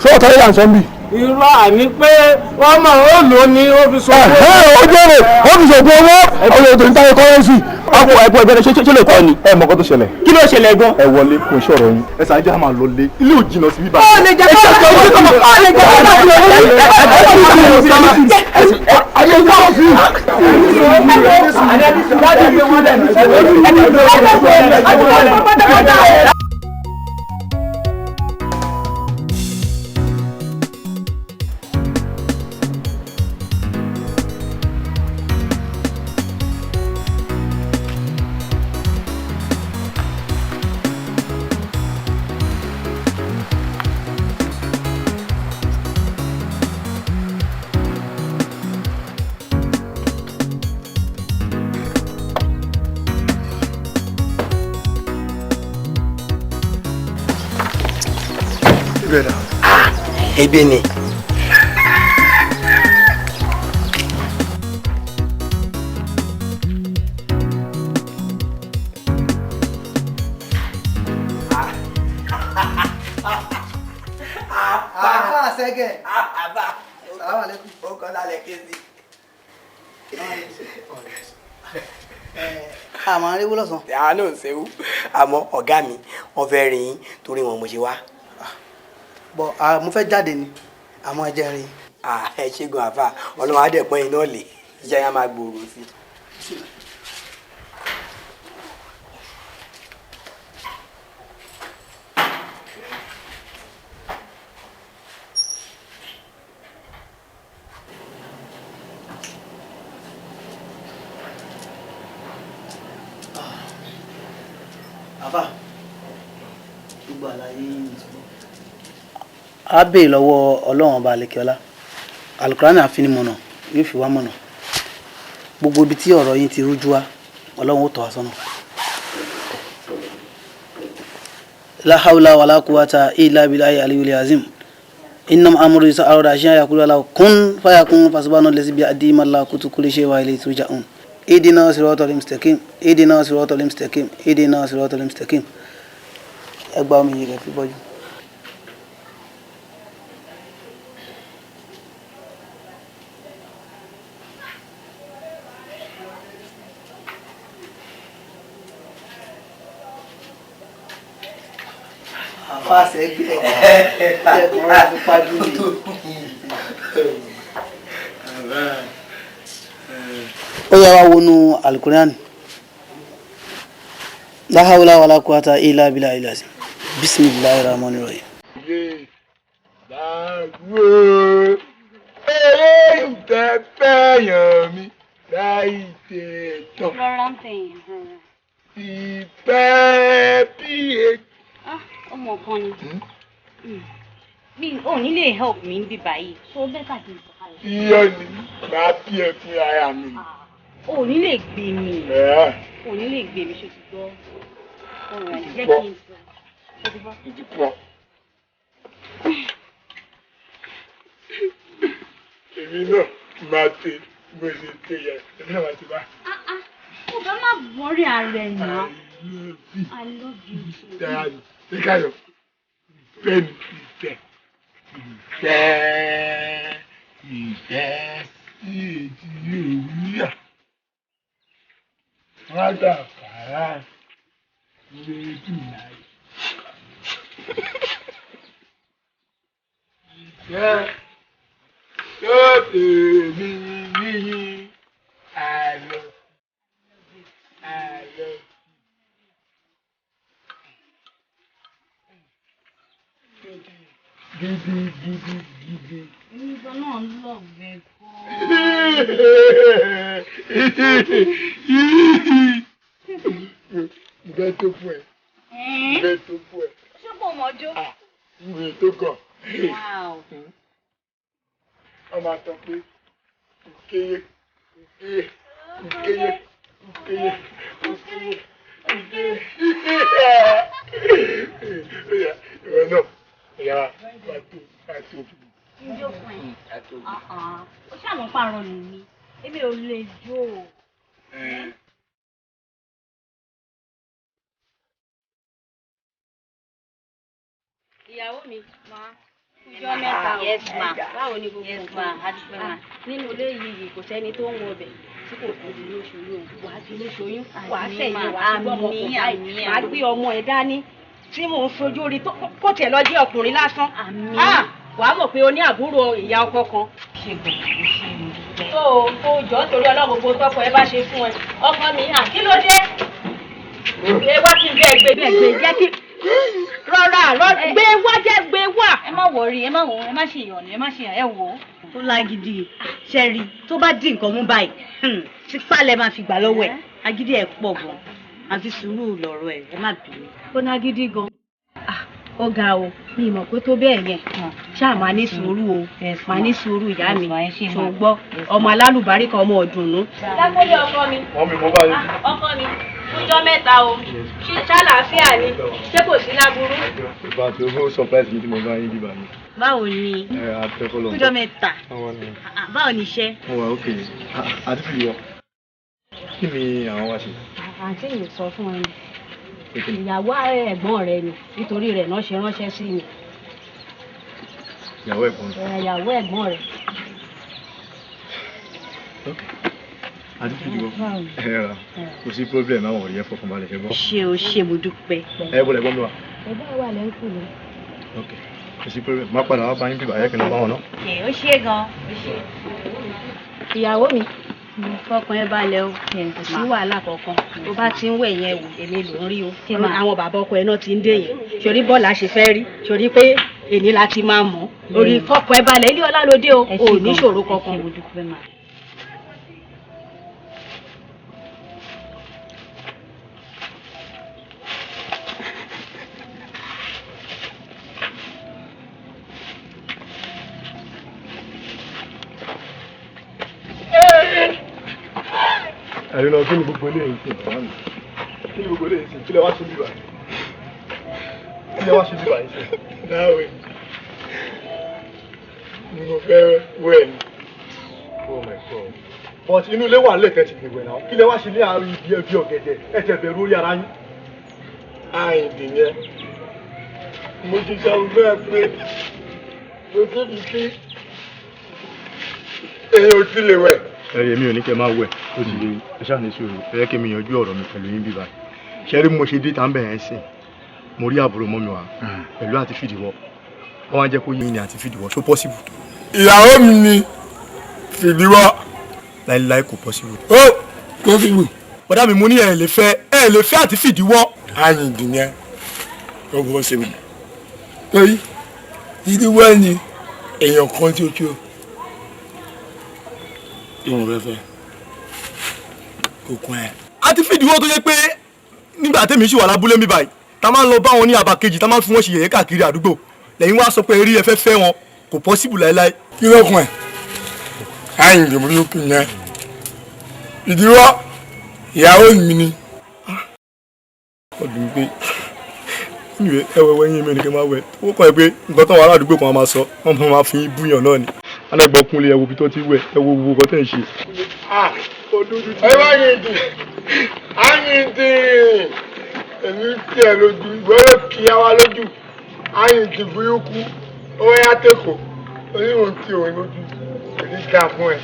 sọ́ọ̀tà yẹn à ń sọ ń bì. irọ́ àní pé wọ́n máa ń lò ní ọ́fíìsì owó. ó jẹ́rè ọ́fíìsì ògùn owó ọ̀rọ̀ ètò ìtayé currency. àpò ẹ̀bùn ẹ̀bẹ̀rẹ̀ ṣé lè kọ́ ni. ẹ mọ̀ kó tó ṣẹlẹ̀. kí ló ṣẹlẹ̀ gan. ẹ wọlé kò ṣọ̀rọ̀ yín ẹ sàn jẹ́ àmà lọ lé ilé ò jìnnà sí bíbá. ó lè jẹ́ kó lè jẹ́ ebi ni. Àbá sẹ́gẹ̀. Àbá. Sàlámù aláìkùm. Ó kọ́ lálẹ́ kéésì. Àmọ́ aríwú lọ́sàn. àánú ń ṣe wú àmọ́ ọ̀gá mi wọ́n fẹ́ rí yín torí wọn mo ṣe wá. Bọ̀ mo fẹ́ jáde ni àmọ́ ẹ jẹ́ rí. ẹ ṣẹ́gun àfà ọlọ́run adẹ̀pọ̀ yín náà lè iṣẹ́ yẹn máa gbòòrò sí i. Àfà gbogbo àlàyé yín ti bọ̀. A béè lọ́wọ́ ọlọ́run ọba àlekèọlá alukurani àfinimọ̀nà yóò fi wá mọ̀nà gbogbo ibi tí ọ̀rọ̀ yín ti rújú wá ọlọ́run ó tọ́ wa sọ́nà. La hawla wala quwwata illa billahi aliyul azim innam amru isa arada ashiya yaqulu lahu kun fayakun fasubhanahu allazi bi yadihi malakutu kulli shay'in wa ilayhi turja'un idina siratal mustaqim idina siratal mustaqim idina siratal mustaqim ẹgbàá omi yìí rẹ̀ fi bọ́jú. Àfàṣẹ gbé ẹ̀kọ́ rẹ̀ fi pàdé mi. Ó yá wá wọnú alukurani. La hawla wala quwwata illa billahi al-azim. Bismillahir rahmanir rahim. Ìfẹ́ fẹ́yàn mi láì tẹ̀ tán. Rọra ń tẹ̀yìn. Ìfẹ́ bí ètò. Ọmọ kan ni. Mi ò ní lè help mi bí báyìí. So better kí n sọ kalẹ̀. Iyọ̀ ni màá bí ẹ fún ara mi. O ní lè gbé mi. O ní lè gbé mi ṣe ti gbọ́. Ọ̀rọ̀ ẹ̀ jẹ́ kí n sọ. Ìdìpọ̀. Èmi náà máa ṣe bó ṣe ṣe yẹ. Èmi náà máa ṣe bá. Mo bá má wọrí ara ẹ̀ náà. I love you too. Ìkáyọ̀, bẹ́ẹ̀ni ìfẹ́, ìfẹ́ ìfẹ́ sí ètí òwúyà rádà fàrà lójú láì. ìfẹ́ tó tèmi níyì àlọ́ àlọ́. Gidi. Nígbà náà ń lọ bẹ́ẹ̀ kọ́. Ìgbẹ́ tó fún ẹ. Ìgbẹ́ tó fún ẹ. Ṣé kò mọ̀jọ́? Ìgbẹ́ tó kàn. Ọmọ àtọ̀ pé ìkéye. Ìwọ náà. Ìyá àti òjò. Ǹjọ́ fún ẹ. Ó ṣàmọ̀ pààrọ̀ nìyí. Èmi ò lè jó o. Ìyàwó mi máa kújọ́ mẹ́ta o. Yes ma. Báwo ni gbogbo nǹkan? Nínú ilé yìí kò sẹ́ni tó ń wọ ọbẹ̀ tí kò tó di lóṣooyún. Wà á di lóṣooyún. Wà á sẹ̀yìn wà á gbọ́ ọmọ kò báyìí. Wà á gbé ọmọ ẹ̀ dání tí mò ń fojú rí kó tiẹ̀ lọ jẹ́ ọkùnrin lásán. Wàá mọ̀ pé o ní àbúrò ìyá ọkọ kan. Tó o jọ torí ọlọ́run gbogbo tọ́kọ ẹ bá ṣe fún ẹ. Ọkọ mi kí ló dé? Gbé wá kí n bẹ́ẹ̀ gbé jẹ́ kí rọra gbé wá jẹ́ gbé wá. Ẹ má wọrí ẹ má ṣe ìyọ̀nù ẹ má ṣe ẹ wò ó. Ó lágídí ṣẹ́rí tó bá dín nǹkan mú báyìí tipa lẹ máa fi gbà lọ́wọ́ ẹ̀ agídí ẹ̀ pọ̀ gan àfi sùúrù lọ̀rọ̀ ẹ̀ ẹ má bínú. Ó ná gidi gan. Ó ga o mi mọ̀ pé tó bẹ́ẹ̀ yẹn ṣáà máa ní sùúrù o máa ní sùúrù ìyá mi tó gbọ́ ọmọ alálùbáríkà ọmọ ọ̀dùnnú. Lápẹ́lẹ́ ọkọ mi. Wọ́n mi mo bá yín. Ọkọ mi fúnjọ́ mẹ́ta o ṣàlàáfíà ni ṣé kò sí láburú. Ìgbà tí ó surprise mi tí mo bá yín bíbá mi. Báwo ni fúnjọ́ mẹ́ta báwo ni iṣẹ́. Mo wà ókè àti fi wọ kí ni àwọn wá ṣe. Àǹtí yìí sọ fún ẹni ìyàwó ẹ̀gbọ́n rẹ ni nítorí rẹ̀ náà ṣe ránṣẹ́ sí mi. Ìyàwó ẹ̀gbọ́n rẹ. Ìyàwó ẹ̀gbọ́n rẹ. àti fi wọ kò sí problem àwọn ọ̀rẹ́ yẹn fọkàn balẹ̀ ṣe bọ́. Ṣé o ṣe mo dúpẹ́. Ẹ bọ́lẹ̀ gbọ́n mi wá. Ẹgbẹ́ wà lẹ́ńkù ni. Kò sí problem má padà wá bá yín bíbá ayẹ́kẹ́ náà báwọn náà. Ó ṣe gan ó ṣe. Ìyàwó mi fọkàn ẹ balẹ̀ o kò sí wàhálà kankan tó bá ti ń wẹ̀ yẹn wò èmi ló ń rí o àwọn bàbá ọkọ ẹ náà ti ń dé yẹn sórí bọ́ọ̀lù àṣefẹ́ rí sórí pé èní la ti máa mọ̀ orí fọkàn ẹ balẹ̀ ilé ọlá lóde o ò ní ìṣòro kankan. Ẹ̀yin lọ kí ni gbogbo ilé yìí sìn bàbá mi? Kí ni gbogbo ilé yìí sìn? Kí lẹ wá ṣe bíbá yìí? Kí lẹ wá ṣe bíbá yìí sìn? Náwó ni mo fẹ́ wẹ̀ ni. Oh my God. But inú ilé wà lẹ́tẹ̀ẹ́ ti lè wẹ̀ náà. Kí lẹ wá ṣe ní àárín ibi ẹbí ọ̀gẹ̀dẹ̀? Ẹ tẹ̀ bẹ̀rù orí ara yín. Àìdì yẹn. Mo ti sọ fún ẹ pé mo ti fi sí èèyàn ti lè wẹ̀. Ẹ̀rí mi ò ní kẹ́ máa wẹ̀ ó ti lè ẹ ṣáà ní sùúrù ẹ yẹ kí mi yanjú ọ̀rọ̀ mi pẹ̀lú yín bíbá ṣe rí mo ṣe dé tàǹbẹ̀ yẹn sìn mo rí àbúrò mọ́ mi wá pẹ̀lú àti fìdíwọ́ wọ́n wá jẹ́ kó yín ní àti fìdíwọ́ ṣó possible. Ìyàwó mi ni fìdíwọ́. Láíláí kò possible. Ó possible. Bọ́dá mi mo ní ẹ lè fẹ́ àti fìdíwọ́. Àyìn dìnyẹn ó possible. Torí fìdíwọ́ ni èèyàn kan tí ó kí o. Ìwọ̀n fẹ́fẹ́ kò kún ẹ. A ti fìdíwọ́ tó yẹ pé nígbà tẹ́mi ṣì wà lábúlé mi báyìí ta máa ń lọ bá wọn ní àbá kejì ta máa ń fi wọ́n ṣe yẹ̀yẹ́ káàkiri àdúgbò lẹ́yìn wá sọ pé rí ẹ fẹ́ fẹ́ wọn kò possible láéláé. Kí ló kún ẹ? Àyìn ìdìbò ló kún yẹn. Ìdíwọ́ ìyàwó mi ni. Ọdún pé ìwé ẹwẹ́wẹ́ yín mi ni kí n máa wẹ̀ ó kàn ẹ́ pé nǹkan táwọn ará àdúgbò kan máa sọ wọ́n máa fi búyàn náà ni alẹ́gbọ̀kúnlé ẹwọ́ bí tó ti wẹ̀ ẹwọ́ gbogbo kan tẹ̀ ń ṣe. Ẹ wá yín dì áyín dì èmi tiẹ̀ lójú ìgbọ́dọ̀ kí á wá lójú áyín dì burúkú ó yá tẹ́kọ̀ọ́ oníwọ̀n tí òun lójú èyí dá fún ẹ.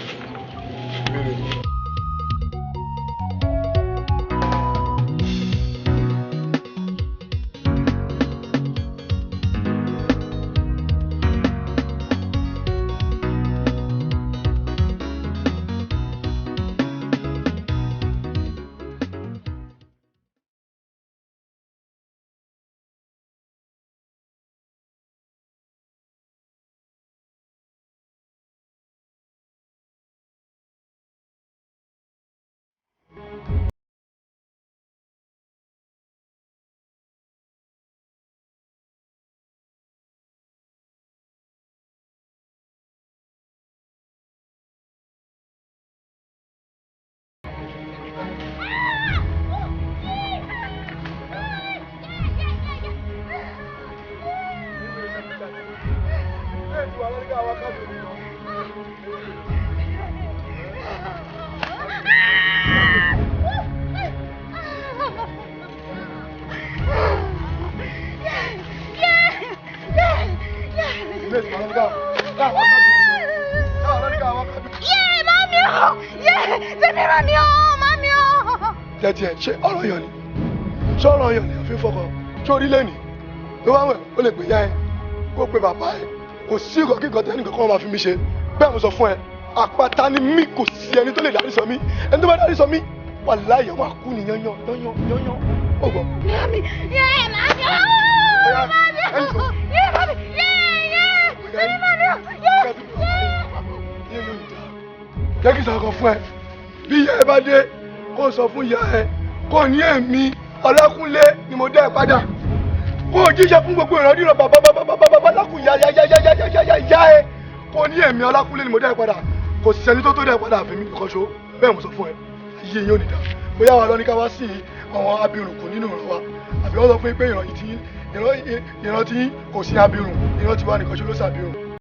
Jẹ́jẹ́ ṣé ọ̀rọ̀ yàn ni ṣé ọ̀rọ̀ yàn ni àfi fọkàn ṣé orílẹ̀ ni ló wá wẹ̀ ó lè pè ya ẹ kó pe bàbá ẹ kò sí ìkọ̀ kíkọ̀ tẹ́nì kankan máa fi mí ṣe bẹ́ẹ̀ mo sọ fún ẹ àpáta ni mí kò sí ẹni tó lè dárí sọ mí ẹni tó bá dárí sọ mí wà láyé máa kú ni yányán ó gbọ́. Mami, yeah, mami, oh, mami, yeah, mami, jẹ́ kí sọ̀rọ̀ fún ẹ bí ìyá ẹ bá dé kó sọ fún ìyá ẹ kó ní èmi Ọlákúnlé ni mo dá ẹ padà kó jíṣẹ́ fún gbogbo ìrandíran bàbá lákùn ìyá ẹ kó ní èmi Ọlákúnlé ni mo dá ẹ padà kò sì sẹ́ni tó dá ẹ padà àfẹ́mi nìkan ṣo bẹ́ẹ̀ mo sọ fún ẹ iye yóò nìdá bóyá wà lọ́ní ká wá sí àwọn abirùnkù nínú ìran wa àbí wọ́n sọ fún pé ìran tí kò sí abirùn ìran tí wà nìkan ṣo ló sàbirùn.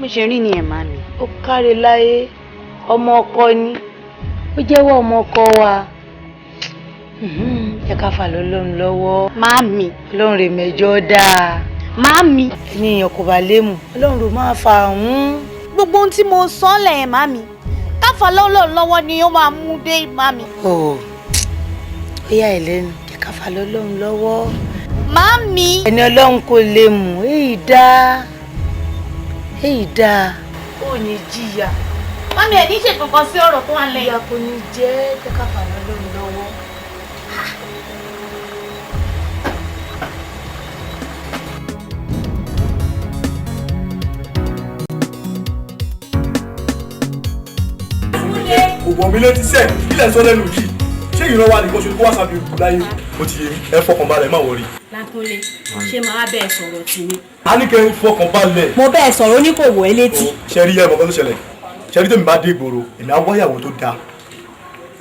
mo ṣe rí ni ẹ̀má mi ó káre láyé ọmọ ọkọ ni ó jẹ́wọ́ ọmọ ọkọ wa ẹ ká fà lọ́lọ́run lọ́wọ́ máàmì ọlọ́run rè mẹ́jọ dáa máàmì ènìyàn kò bá lému ọlọ́run rò máa fà hún. gbogbo ohun tí mo sọ lẹ̀ máàmì ká fà lọ́lọ́run lọ́wọ́ ni ó máa mú dé máàmì. ó yà ẹ lẹ́nu ẹ ká fà lọ́lọ́run lọ́wọ́. máàmì. ẹni ọlọ́run kò lè mú èyí dáa. Èyí dáa. Ó ní jìyà. Mami ẹ̀ ní ṣe kankan sí ọ̀rọ̀ tó wà lẹ́yìn. Ìyá kò ní jẹ́ tẹ́ka fàánà lórí lọ́wọ́. Òwò mi létí sẹ́ẹ̀ kílẹ̀ sọ lẹ́nu yìí. Ṣé ìran wa nìkan ṣe kó wá sábì òkú láyé? Ó ti yé ẹ fọkàn balẹ̀ má wọrí. Lákúnlé, ṣé màá bẹ́ẹ̀ sọ̀rọ̀ tì mí? A ní kẹ́ ń fọkàn balẹ̀. Mo bẹ́ẹ̀ sọ̀rọ̀ ó ní kò wọ̀ ẹ́ létí. Ṣé rí ẹ̀mọ́ kan tó ṣẹlẹ̀? Ṣé rí tèmi bá dé ìgboro? Èmi á wáyàwó tó dáa.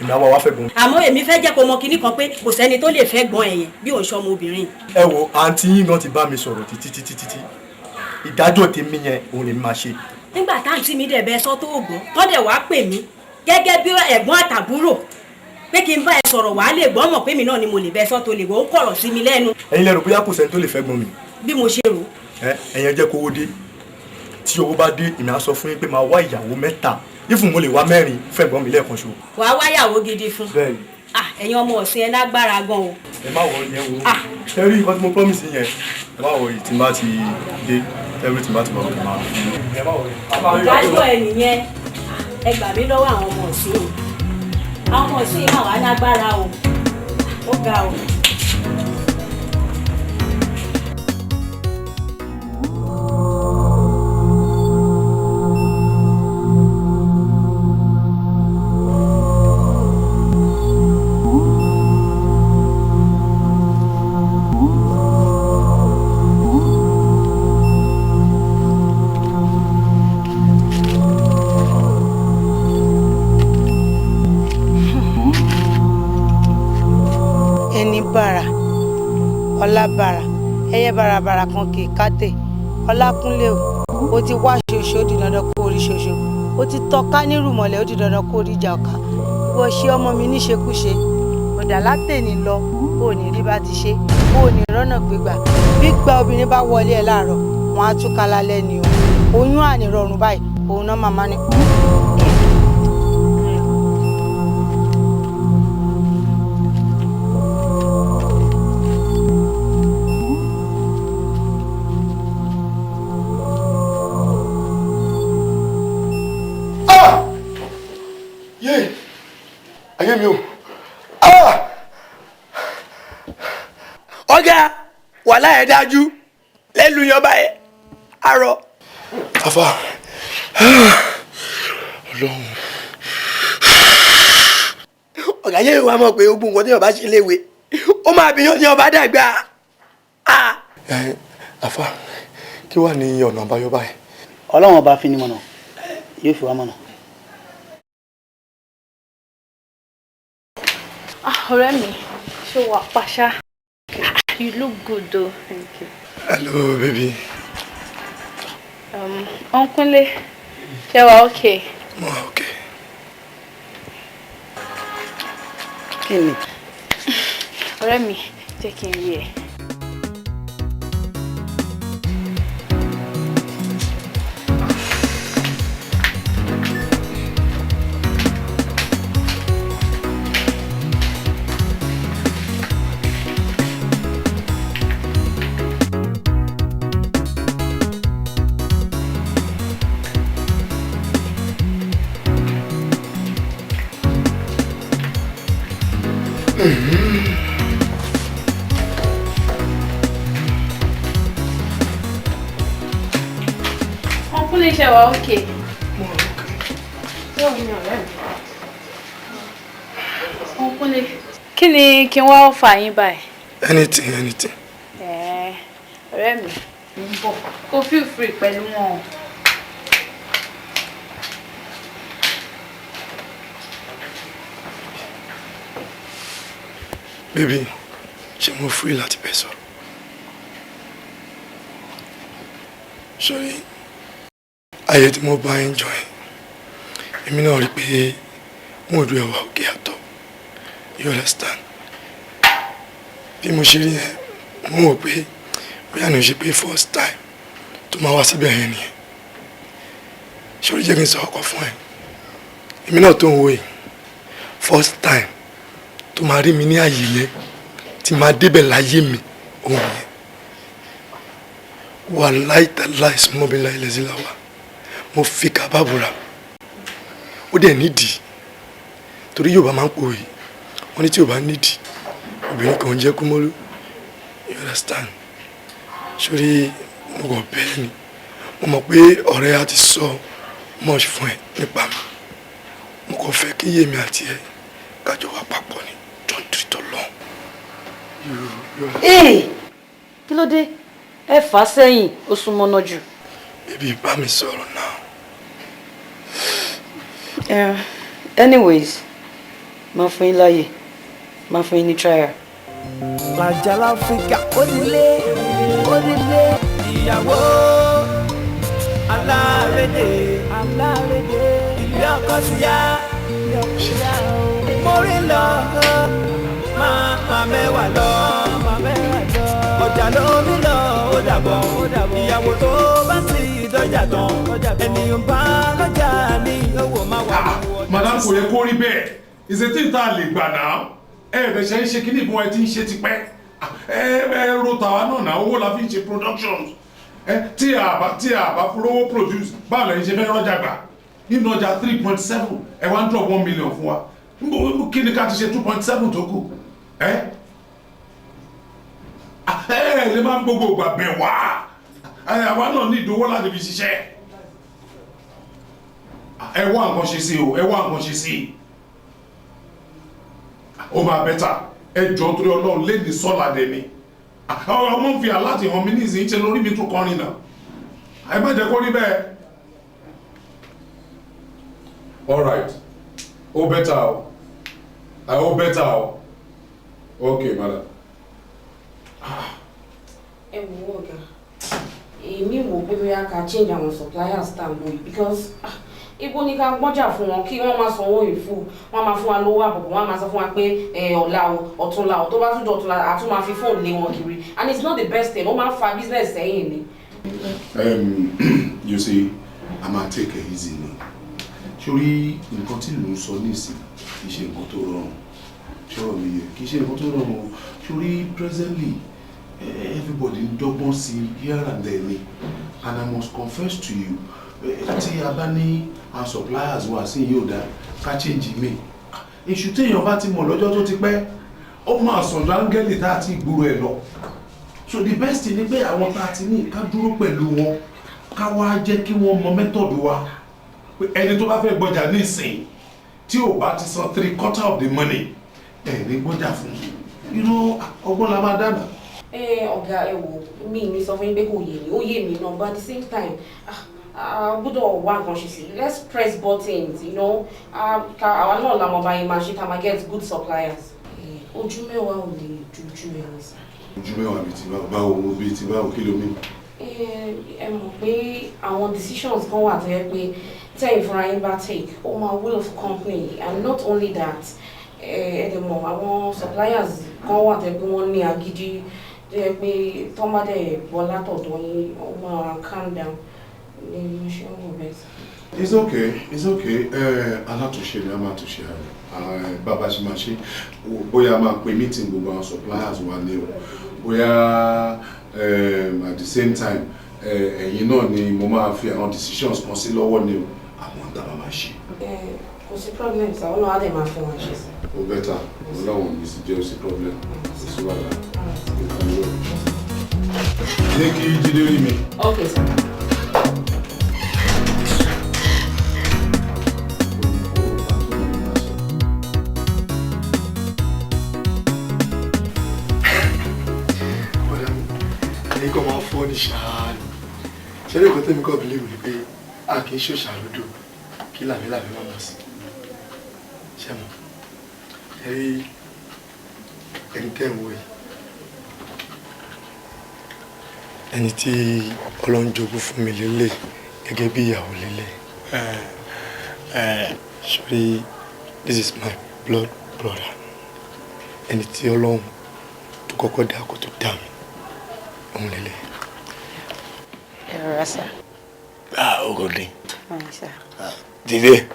Èmi á wá wá fẹ́ gbọ́n. Àmọ́ èmi fẹ́ jẹ́ kó mọ kinní kan pé kò sẹ́ni tó lè fẹ́ gbọ́n ẹ̀yẹn bí òun ṣọmọ obìnrin. Ẹ wo àǹtí yín gan ti bá mi sọ̀rọ̀ títí. Ìdájọ́ tèmi yẹn òun lèmi máa ṣe. Nígbà táǹtí mi dẹ̀ bẹ sọ tó gbọ́n, tọ́dẹ̀ wá pè mí gẹ́gẹ́ bí ẹ̀gbọ́n àtàbúrò pé kí n bá ẹ sọ̀rọ̀ wàá lè gbọ́ mọ̀ pé mi náà ni mo lè bẹ sọ́ tó lè gbọ́ ó kọ̀rọ̀ sí mi lẹ́nu. Ẹ̀yin lẹ rò bóyá kò sẹ́ni tó lè fẹ́ gbọ́n mi. Bí mo ṣe rò. Ẹ̀yin jẹ́ kówó dé tí owó bá dé èmi á sọ fún yín pé máa wá ìyàwó 3 ìfún mo lè wá 4 fẹ́ gbọ́n mi lẹ́ẹ̀kan ṣo. Wàá wáyàwó gidi fún. Bẹ́ẹ̀ni. Ẹ̀yin ọmọ ọ̀sìn ẹ lágbára gan o. Ẹ má wọrí yẹn wo. Ṣé rí nǹkan tí mo promise yẹn ẹ má wọrí tí n bá ti dé every tí n bá ti bọ̀ ọ́ máa. Ẹ má wọrí. Ìdájọ́ ẹ nìyẹn ẹ gbà mí lọ́wọ́ àwọn ọmọ ọ̀sìn o. Àwọn ọmọ ọ̀sìn máa wà lágbára o. Ó ga o. Ọlábàrà ẹyẹ bàràbàrà kan kì í kátè Ọlákúnlé o ti wá ṣoṣo di dandan kó orí ṣoṣo ó ti tọ́ka nírùmọ̀lẹ̀ ó di dandan kó rí ìjà ọ̀ka ìwọ ṣe ọmọ mi níṣekúṣe ọ̀dà látẹ̀ni lọ ó ní rí bá ti ṣe ó ní rọ́nà gbégbà gbígba obìnrin bá wọlé ẹ̀ láàárọ̀ wọn á túká lálẹ́ ni o oyún ànírọ̀rùn báyìí òun náà màmá ni. ayé mi o. ọ̀gá wàhálà ẹ̀ dájú lẹ́nu yọba ẹ̀ arọ. afa Ọlọ́run. ọ̀gá yẹn wàá mọ̀ pé ogun nǹkan tí ọba ṣe léwe ó máa bìyàn ní ọba dàgbà. afa kí wàá ní ọ̀nà àbáyọ báyìí. ọlọ́run ọba fi ni mọ̀nà yóò fi wá mọ̀nà. ọ̀rẹ́ mi ṣé wàá pàṣá. You look good though. Thank you. Hello, baby. Uncle, you are okay? Okay. Kí ni? Ọ̀rẹ́ mi, jẹ́ kí n rí ẹ. Uncle, ṣé wàá okay? Uncle, kí ni kí n wá fà yín báyìí? Anything. Ọ̀rẹ́ mi, ń bọ̀. Kó feel free pẹ̀lú wọn. Baby, ṣé mo free láti bẹ̀ sọ? Sorry, ayé tí mo bá enjoy. Èmi náà rí pé mo rí ẹwà òkè àtọ̀. You understand? Bí mo ṣe rí yẹn, mo mọ̀ pé bóyá ní o ṣe pé first time tó máa wá síbẹ̀ yẹn nìyẹn. Sorry, jẹ́ kí n sọ ọkọ fún ẹ. Èmi náà tó ń wò yìí, first time tó máa rí mi ní àyè yẹn tí máa débẹ̀ láyé mi òun yẹn wà láìta láìsí mọ́bílá ilẹ̀ síláwà mo fi kábàbùrà ó dẹ̀ nídìí torí Yorùbá máa ń pòwe wọ́n ní tí Yorùbá nídìí obìnrin kan jẹ́ kúmọ́lú you understand sórí mo kàn bẹ́ẹ̀ ni mo mọ̀ pé ọ̀rẹ́ á ti sọ much fún ẹ nípa mi mo kàn fẹ́ kí yèmi àti ẹ kájọ wà papọ̀ ni John tritọ́ lọ. kí ló dé ẹ fà sẹ́yìn ó súnmọ́ náà jù. Baby, bá mi sọ̀rọ̀ náà. Anyways, máa fún yín láàyè, máa fún yín ní trial. Làjàlá Áfíríkà onílé ìyàwó alárédè ilé ọkọ ti yá mórí lọ máa mẹ́wàá lọ ọjà lómi lọ ó dàbọ̀ ìyàwó tó bá sì dọ́jà tán ènìyàn bá lọ́jà ní owó máa wà lọ́wọ́. Madam kò yẹ kó rí bẹ́ẹ̀ ìṣètì tá a lè gbà náà ẹ̀ẹ́dẹ̀ ṣe ń ṣe kí ní ìbọn ẹ ti ń ṣe tipẹ́ ro tàwa náà náà owó la fi ń ṣe productions tí a bá fúrówó produce báwo lẹ́yìn ṣe fẹ́ rọ́jà gbà nínú ọjà 3.7 ẹ wá ń drop 1 million fún wa kí ni ká ti ṣe 2.7 tó kù lè máa ń gbogbo ìgbà bẹ̀ wá àwa náà ní ìdówó láti fi ṣiṣẹ́ ẹ wá nǹkan ṣe sí o ẹ wá nǹkan ṣe sí ó máa bẹ́tà ẹjọ́ torí Ọlọ́run lè ní sọ́là dẹ̀ ni ọmọ ń fi aláti hàn mí ní ìsìn ṣe lórí mi tó kọrin náà ẹ má jẹ́ kó rí bẹ́ẹ̀. All right ó bẹ́tà o ó bẹ́tà o okay madam. ẹ wo ọ̀gá èmi wò pé bóyá ká change àwọn suppliers tá à ń lò yìí because ibo ni ká gbọ́jà fún wọn kí wọ́n máa sanwó ìfú wọ́n máa fún wa lówó àbọ̀bọ̀ wọ́n máa sọ fún wa pé ọ̀la o ọ̀túnla o tó bá tún dọ̀túnla a tún máa fi fóònù lé wọn kiri and it's not the best thing ó máa ń fa business sẹ́yìn ni. You see, a máa take it easy ni sórí nǹkan tí ìlú ń sọ nísìn kì í ṣe nǹkan tó rọrùn ṣọ́rọ̀ mi yẹ kì í ṣe nǹkan tó rọrùn sórí presently everybody ń dọ́gbọ́n sí here and there ni and I must confess to you tí a bá ní our suppliers wà sí yóò dá ká change mi èṣù téèyàn bá ti mọ̀ lọ́jọ́ tó ti pẹ́ ó máa sọ̀dọ̀ áńgẹ́lì tá a ti gbúrò ẹ̀ lọ so the best thing ni pé àwọn tá a ti ní ká dúró pẹ̀lú wọn ká wá jẹ́ kí wọ́n mọ method wa pé ẹni tó bá fẹ́ gbọ́jà nísìn tí ò bá ti san 3/4 of the money ẹ̀ ní gbọ́jà fún ọgbọ́n la máa dáná. Ọ̀gá ẹ wò mi sọ fún yín pé kò yé mi ó yé mi náà but at the same time gbọ́dọ̀ wá nǹkan ṣe sí let's press buttons àwa náà la mọ̀ báyìí máa ṣe tá a máa get good suppliers. Ojú mẹ́wàá ò lè jojú ẹ̀ ní sá. Ojú mẹ́wàá bíi ti báwo bíi ti báwo kí ló mí. Ẹ mọ̀ pé àwọn decisions kan wà tó yẹ pé tẹ́yìn fúnra yín bá take ó máa wúlò fún company and not only that ẹ̀ẹ́dẹ̀ mọ̀ àwọn suppliers kan wà tó yẹ pé wọ́n ní agídí tó yẹ pé tọ́mọdé bọ́ látọ̀dọ̀ yín ó máa calm down ní ṣé ń wò bẹ́ẹ̀. It's okay alátúnṣe ni a máa túnṣe bàbá ṣe máa ṣe bóyá máa pe meeting gbogbo àwọn suppliers wa ní o bóyá at the same time ẹ̀yin náà ni mo máa fi àwọn decisions kan sí lọ́wọ́ ní o àwọn tá a máa ṣe. Kò sí problem sá ọ̀nà àdè máa fún wa ṣe sí. O bẹ́tà ọlọ́run mi sì jẹ́ o sí problem kò sí wàhálà jẹ́ kí Jídé rí mi. Okay sir. Kọ́ máa fọ́ ní ṣáá ni ṣẹ́rí ìkọ́ tẹ́mi kọ́ bìlíìfù ni pé a kì í ṣòṣà lódò kí làmílàmí máa mọ̀ sí ṣe mọ̀ ẹ̀rí ẹni tẹ́ ń wò yìí ẹni tí Ọlọ́run jogún fún mi lélẹ̀ gẹ́gẹ́ bí ìyàwó lélẹ̀ ṣorí this is my blood brother ẹni tí Ọlọ́run tó kọ́kọ́ dá kó tó dá mi. Lele. Rasa. Ogodi. Sir. Dìde.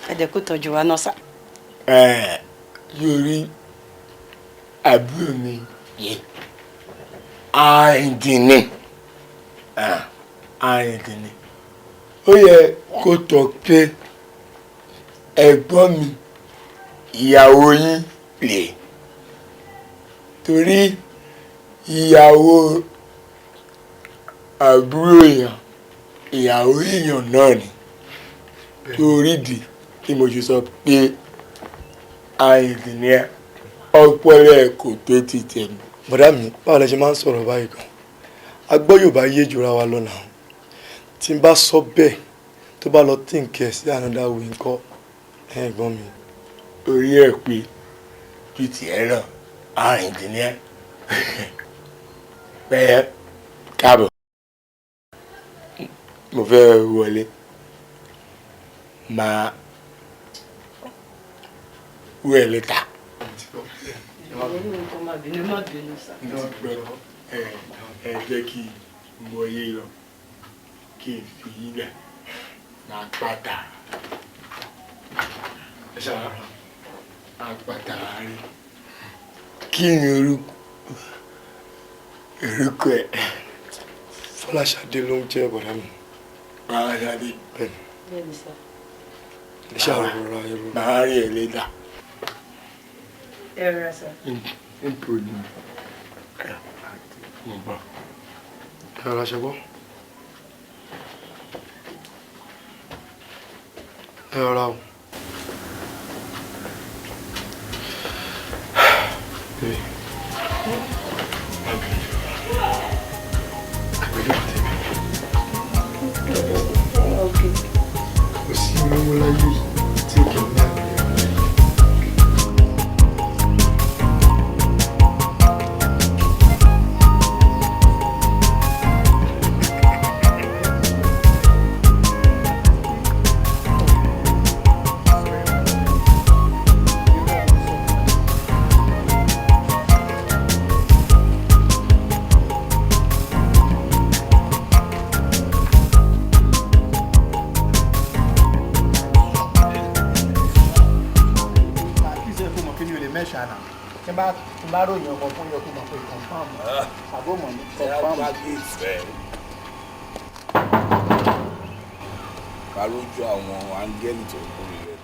Ẹ jẹ́ kó tọ́jú wa náà sá. Yorí àbúrò mi yìí. Àìdìní. Àìdìní. Ó yẹ kó tọ́ pé ẹ̀gbọ́n mi ìyàwó yín lè. Torí ìyàwó àbúrò èèyàn ìyàwó èèyàn náà ni torí di tí mo ṣe sọ pé àìdìní ọpọlọ ẹ kò tó ti tẹnu. bọ̀dá mi báwo lẹ ṣe máa ń sọ̀rọ̀ báyìí gan agbọ́ Yorùbá yé jura wa lọ́nà tí n bá sọ bẹ́ẹ̀ tó bá lọ tí n kẹ̀ sí another way ńkọ́ ẹ̀gbọ́n mi. orí ẹ̀ pé ju tiẹ̀ náà àìdìní ẹ̀ bẹ́ẹ̀ káàbọ̀ mo fẹ́ wọlé máa wẹ̀ lẹ́tà. ẹ jẹ́ kí n mọ iye lọ kí n fi yílẹ̀ máa pàtà ẹ ṣàrà máa pàtà rí kí ni orúkọ ẹ. Fọláṣadé ló ń jẹ́ bọ̀dá mi. Fọláṣadé. Bẹ́ẹ̀ni. Bẹ́ẹ̀ni sá. Ẹ ṣàrọ̀ra ẹrù. Màá rí ẹ lédà. Ẹ rọra sá. Ń pò ní. Mo bọ̀. Ẹ rọra ṣe gbọ́. Ẹ rọra o. Kò sí mímú láyé tí kì í náà. ṣáná tí n bá ròyìn ọmọ fún yẹ kó mọ̀ pé confam àbọ̀mọ̀ ní confam. ká lójú àwọn áńgẹ́lì tó ń kórè rẹ̀.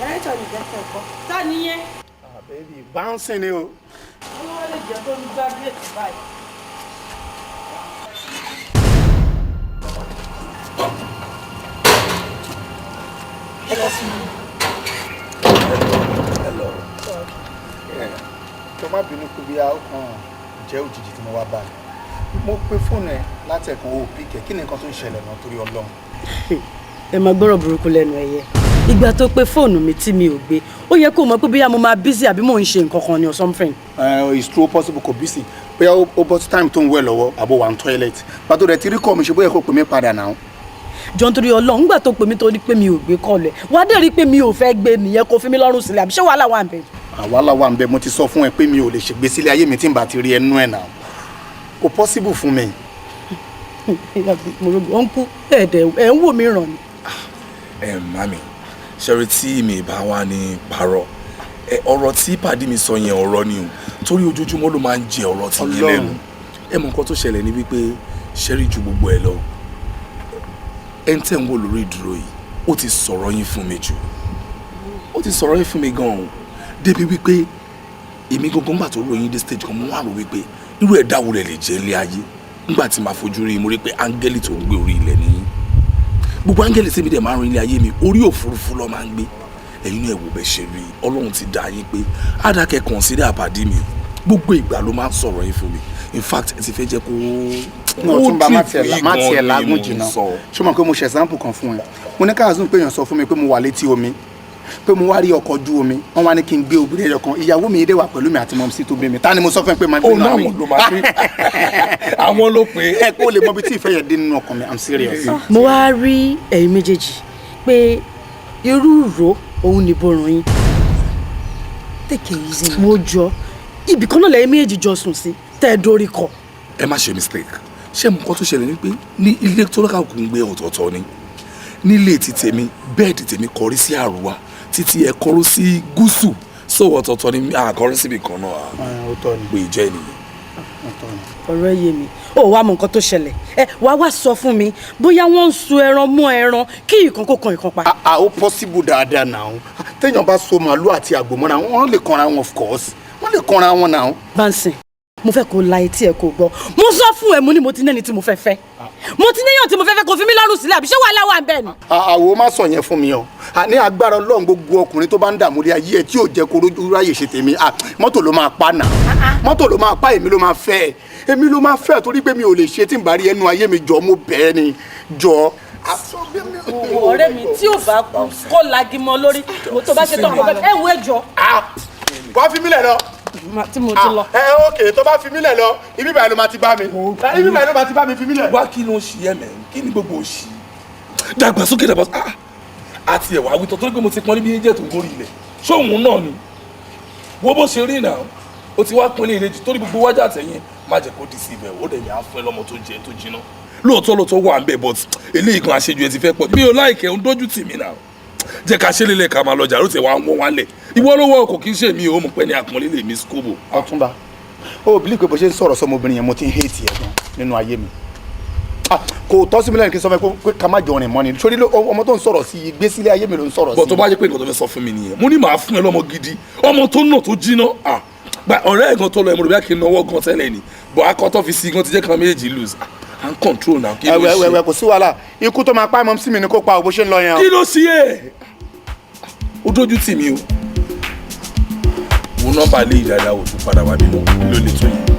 Yàrá ní ìdẹ́fẹ̀ ẹ̀kọ́. Tá nìyẹn. Baby, bouncing ni o. Olúwa lè jẹ́ tó ń gbá gẹ̀ẹ́tì báyìí. Tó má bínú kú bí a kàn jẹ́ òjijì tí mo wá báyìí. Mo pe fóònù ẹ láti ẹ̀kan o píkẹ̀ kí ni nǹkan tó ń ṣẹlẹ̀ náà torí Ọlọ́run. Ẹ máa gbọ́rọ̀ burúkú lẹ́nu ẹ̀yẹ. Ìgbà tó pe fóònù mi tí mi ò gbé ó yẹ kó mọ̀ pé bóyá mo máa busy àbí mò ń ṣe nǹkan kan ni or something. It's true possible kò busy bóyá ó bọ́ time tó ń wẹ̀ lọ́wọ́ àbò wà ní toilet pàtó rẹ̀ ti rí kọ́ mi ṣe bóyá kó pè mí padà náà. Jọ nítorí Ọlọ́run nígbà tó pè mí tó ní pé mi ò gbé kọ́ọ̀lù ẹ̀ wá dé rí pé mi ò fẹ́ gbé nìyẹn kó fi mí lọ́rùn sílẹ̀ àbí ṣé wàhálà wà ń bẹ. Wàhálà wà ń bẹ mo ti sọ fún ẹ pé mi ò lè ṣègbè sílé ayé mi tí n bá ti rí ẹnu ẹ̀ náà kò possible fún mi. Mo ń kú ẹ̀ ń wò mí ràn ni. Mami ṣẹ́rí tí mi bá wà ní parọ́ ọ̀rọ̀ tí pàdé mi sọ yẹn ọ̀rọ̀ ni o torí ojoojúmọ́ ló máa ń jẹ ọ̀rọ̀ tí yín lẹ́nu ẹ mọ nǹkan tó ṣẹlẹ̀ ní wípé ṣẹ́rí ju gbogbo ẹ lọ ẹni tẹ́ ń wò lórí ìdúró yìí ó ti sọ̀rọ̀ yín fún mi jù ó ti sọ̀rọ̀ yín fún mi gan-an débi wípé èmi gbogbo ńgbà tó ròyìn dé stage kan mo wà rò wípé irú ẹ̀dá wo rẹ̀ lè jẹ́ ilé ayé ńgbà tí màá fojú rí mo rí pé áńgẹ́lì tó ń gbé orí ilẹ̀ nìyí gbogbo áńgẹ́lì tí mi dẹ̀ máa ń rin ilé ayé mi orí òfurufú ló máa ń gbé ẹ̀yin náà ẹ wò bẹ́ẹ̀ ṣe rí Ọlọ́run ti dá yín pé àdàkẹ́ consider àpàdé mi gbogbo ìgbà ló máa ń sọ̀rọ̀ yín fún mi in fact ẹ ti fẹ́ jẹ́ kó tún bá má tiẹ̀ lágùn jìnnà ṣé mo pé mo ṣe example kan fún ẹ mo ní káàzún pé èèyàn sọ fún mi pé mo wà létí omi pé mo wá rí ọkọ̀ ojú omi wọ́n wá ní kí n gbé obìnrin ẹ̀yọ̀ kan ìyàwó mi dé wà pẹ̀lú mi àti mọ̀mísí tó bí mi ta ni mo sọ fún ẹ pé máa ń bínú àmì àwọn ló pé ẹ kó lè mọ bí tí ìfẹ́ yẹn dé nínú ọkàn mi I'm serious. Mo wá rí ẹ̀yin méjèèjì pé irú ìró òun ni borun yín take it easy mo jọ ibì kan náà lẹ́yìn méjèèjì jọ sùn sí tẹ́ ẹ dórí kọ. ẹ má ṣe mistake ṣé mo kọ́ tó ṣẹlẹ̀ ni pé ní ilé tó lọ́kà kò ń gbé ọ̀tọ̀ọ̀tọ̀ ni nílé ti tèmi bẹ́ẹ̀dì tèmi kọrí sí àrùwá títí ẹ kọrú sí gúúsù so ọ̀tọ̀ọ̀tọ̀ ni àkọrí síbi kan náà pé ìjẹ́ nìyẹn. ọ̀rọ̀ yé mi ó wá mọ nǹkan tó ṣẹlẹ̀ ẹ wá sọ fún mi bóyá wọ́n ń so ẹran mọ́ ẹran kí ìkan kó kan ìkan pa. ó possible dáadáa náà téèyàn bá so màálù àti àgbò mọ́ra wọ́n lè kanra wọn of course wọ́n lè kanra wọn náà. Bansin mo fẹ́ kó la etí ẹ̀ kó gbọ́ mo sọ fún ẹ mo ní mo ti nẹ́ni tí mo fẹ́ fẹ́ mo ti níyàn tí mo fẹ́ fẹ́ kó fi mí lọ́rùn sílẹ̀ àbí ṣé wàhálà wà ń bẹ̀ ni. àwo má sọ yẹn fún mi o ní agbára Ọlọ́run gbogbo ọkùnrin tó bá ń dààmú lé ayé ẹ tí yóò jẹ́ kó ráyè ṣe tèmi mọ́tò ló máa pa nà mọ́tò ló máa pa èmi ló máa fẹ́ èmi ló máa fẹ́ torí pé mi ò lè ṣe tí n bá rí ẹnu ayé mi jọ mo bẹ́ẹ̀ ni jọ. ọ̀rẹ́ mi tí ò bá kó lagimọ lórí mo tó bá ṣe tán ẹ wo ẹjọ. wàá fi mí lẹ̀ lọ tí mo ti lọ. ok tó bá fi mí lẹ̀ lọ ibi báyìí ló máa ti bá mi ibi báyìí ló máa ti bá mi fi mí lẹ̀. wá kí ló ń ṣe ẹ mẹ kí ni gbogbo òṣì dàgbàsókè àti ẹwà àwítọ tó ń pè mo ti pọn níbi ẹjẹ tó ń gorí ilẹ̀ ṣóhun náà ni wo bó ṣe rí náà o ti wá pín ní ìrèjì torí gbogbo wájà àtẹ̀yìn má jẹ́ kó di sí ibẹ̀ ó dẹ̀ yà á fún ẹ lọ́mọ tó jẹ tó jiná lóòótọ́ wà ń bẹ̀ but eléyìí kan àṣejù ẹ ti fẹ́ pọ̀ mi ò láìkẹ́ ń dójú tì mí náà jẹ́ ká ṣe lélẹ̀ ká máa lọ jàrú tẹ̀ wá ń wọ́n wá lẹ̀ ìwọ ló wọ ọkọ̀ kì í ṣe mi ò mọ̀ pé ní àpọ́nlé lè mi skóbò. Ọ̀túnba ó bìlí pé bó ṣe ń sọ̀rọ̀ sọmọbìnrin yẹn mo ti ń hate ẹ̀ gan nínú ayé mi kò tọ́ sí mi lẹ́nu kí n sọ fún ẹ pé ká má jọ rìn mọ́ ni sórí ọmọ tó ń sọ̀rọ̀ sí i gbésílẹ̀ ayé mi ló ń sọ̀rọ̀ sí i. bọ̀ tó bá jẹ́ pé nǹkan tó fẹ́ sọ fún mi nìyẹn mo ní màá fún ẹ lọ́mọ gidi ọmọ tó nà tó jiná ọ̀rẹ́ ẹ̀ gan tó lọ ẹ̀mọ́ rẹ̀ bí a kì í náwó gan tẹ́lẹ̀ ni bọ̀ akọ́tọ́ fi sí i gan ti jẹ́ ká méjèèjì lose and control now kí ló ṣe. ẹwẹ kò sí wàhálà ikú tó máa pa ẹmọ sí mi ni kó pa bó ṣe ń lọ yẹn. kí ló ṣe é o dójú tì mí o wo nọ́mbà lé ìdáadáa o tún padà wá bí mọ́ ló lè tó yìí.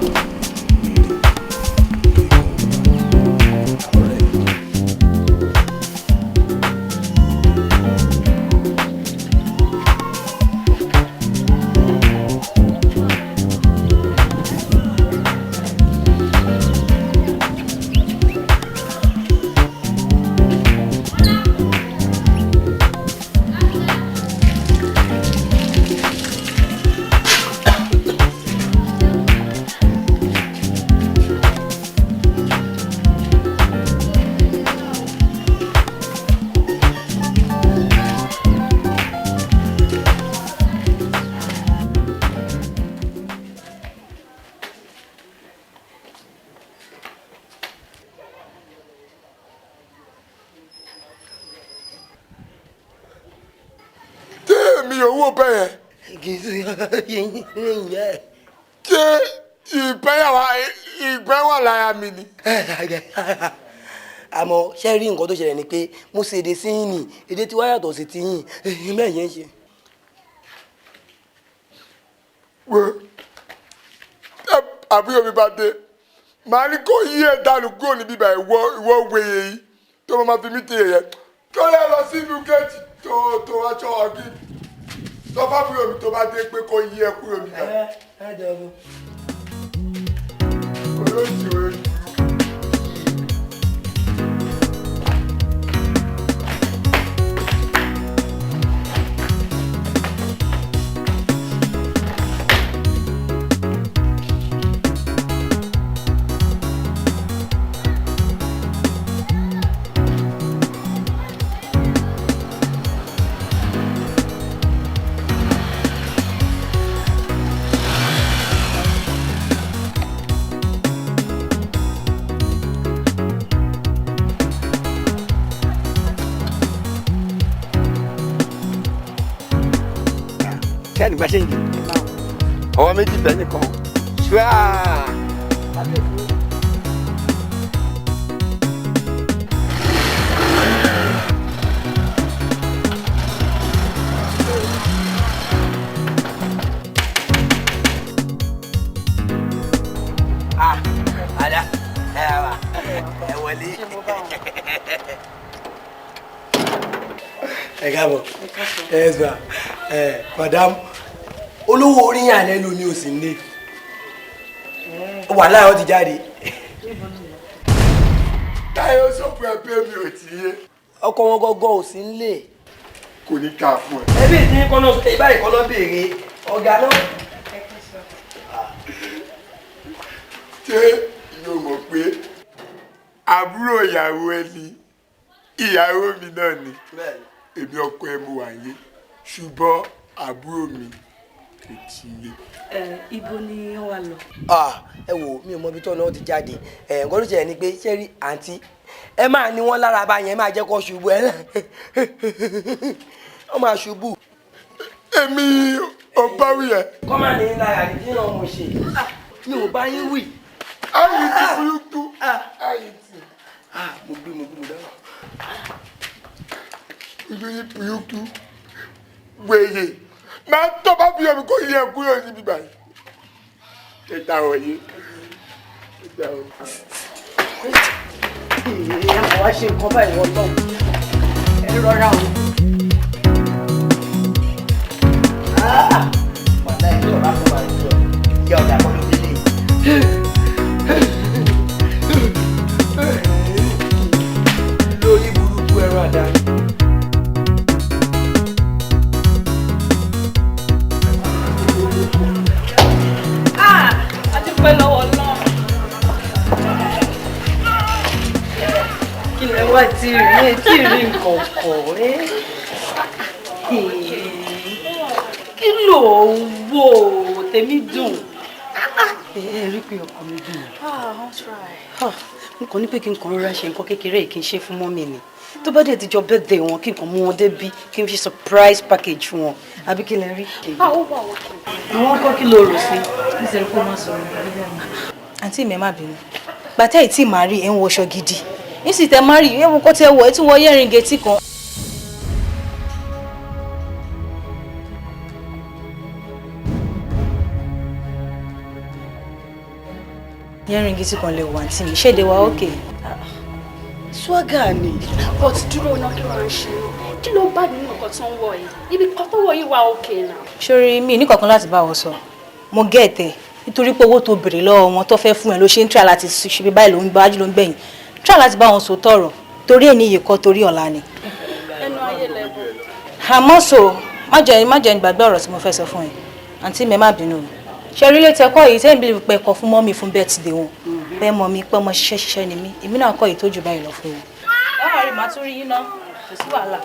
owó bẹ́ẹ̀ yẹn. ṣé ìgbẹ́ wà lára mi ni. àmọ́ ṣé rí nǹkan tó ṣẹlẹ̀ ni pé mo ṣe èdè sí yín ni èdè tí wá yàtọ̀ sí ti yín bẹ́ẹ̀ yẹn ṣe. àbúrò mi bá dé màá ní kó yí ẹ̀ dànù kúrò níbí bá ìwọ wẹ̀yẹ yìí tó máa fi mí tẹ̀ yẹ tó yẹ lọ sínú géètì tó wá ṣọ́ wa kí sọ fábúrò mi tó bá dé pé kó yí ẹ̀ kúrò níbí. olóṣèlú. kẹ́ni bá ṣe ń yìí ọwọ́ méjì bẹ́ẹ̀ nìkan ṣúà. Ada ẹ wọlé. Ẹ káàbọ̀ ẹ sọ madam olówó orí yàn lẹ́nu mi ò sí ní wà láwọn ti jáde. táyọ̀ sọ̀pọ̀ ẹ pé mi ò tí yé. ọkọ wọn gọ́gọ́ ò sí nílé. kò ní ká fún ẹ. ẹbí ìdí kọ́nà ìbáyìí kọ́nà béèrè ọ̀gá náà. ṣé yóò mọ̀ pé àbúrò ìyàwó ẹ ni ìyàwó mi náà ni èmi ọkọ ẹ mo wà yé ṣùgbọ́n àbúrò mi kò tí yé. ibo ni ó wà lọ. ẹ wò mí ò mọ ibi tó náà ti jáde nǹkan tó ṣẹlẹ̀ ni pé ṣẹ́rí àǹtí ẹ máa ní wọ́n lára bá yẹn máa jẹ́ kó ṣubú ẹ náà wọ́n máa ṣubú. èmi ò bá wí ẹ. kọ́ máa ní lára ní kí náà mo ṣe mi ò bá yín wì. ayé ti burúkú ayé ti. mo gbé dáhùn. ibi ní burúkú wèrè máa tọ́ bá bí ọmọ kó yẹ kúrò níbi báyìí. ẹ̀ta ọ̀yẹ́ ẹ̀ta ọ̀yẹ́. àwọn wá ṣe nǹkan báyìí wọ́n lọ ẹ rọra o. wàhálà ẹ̀ ní ọ̀rá fún wa ní ìyá ọ̀dà kan ló délé. lórí burúkú ẹ̀rọ àdáni. pẹ́ lọ́wọ́ náà. kí lẹ wá tí rí nǹkan kọ̀ kí ló wò tèmi dùn. ẹ rí pé ọkọ mi dùn. n kò ní pé kí n kàn rọra ṣe nǹkan kékeré kí n ṣe fún mọ́mì ni tó bá dé ti jọ birthday wọn kí n kàn mú wọn débi kí n fi surprise package fún wọn àbí kí lẹ rí. ó wà wọ́n kì í. àwọn kọ́ kí ló rò sí. nítorí pé wọ́n sọ̀rọ̀ àǹtí mi ẹ má bínú gbàtẹ́ ìtì màrí ẹ̀ ń wọṣọ gidi ní sì tẹ márì ẹ̀ wọ́n kọ́ tẹ wọ̀ ẹ̀ tún wọ yẹ́rìn gẹ̀ẹ́tì kan. yẹ́rìn gẹ̀ẹ́tì kan lè wọ àǹtí mi ṣéde wa ókè. swagger ni. but dúró náà kí wọ́n ṣe kí ló bá nínú nǹkan tó ń wọ̀ yìí ibi kan tó wọ̀ yìí wà ókè náà. sórí mi ní kankan láti bá wọn sọ mo gẹ̀ẹ́tẹ̀ nítorí pé owó tó béèrè lọ́wọ́ wọn tó fẹ́ fún ẹ ló ṣe ń tíra láti ṣe bí báyìí ló ń gbájú ló ń gbẹ̀yìn tíra láti bá wọn sọ tọrọ torí ẹ̀ ní iye kọ́ torí ọ̀la ni. ẹnu ayé lẹ́bùn. àmọ́ so má jẹ́ gbàgbé ọ̀rọ̀ tí mo fẹ́ sọ fún ẹ àǹtí mi má bínú o ṣe orílẹ̀ ètò ẹ̀kọ́ yìí tẹ́yìn bí pẹ́ kọ fún mọ́mì fún birthday wọn bẹ́ẹ̀ mọ́ mi pé ọmọ ṣiṣẹ́ ni mí èmi náà kọ́ yìí tó jù báyìí lọ fún wọn. báwa rí màá tún rí yín náà kò sí wàhálà.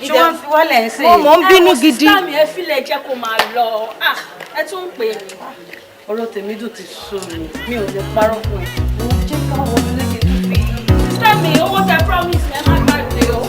ṣé wọ́n fi wálẹ̀ ń sè é. mo ń bínú gidi. ẹ wò ẹ filẹ̀ jẹ́ kó máa lọ ẹ tún ń pè mí. ọ̀rọ̀ tèmi dùn ti sọ mi ò lè parọ́ fún ẹ. mo jẹ́ ká wọ mi léke tó fi. sísá mi owó tẹ promise ẹ má gbàgbé o.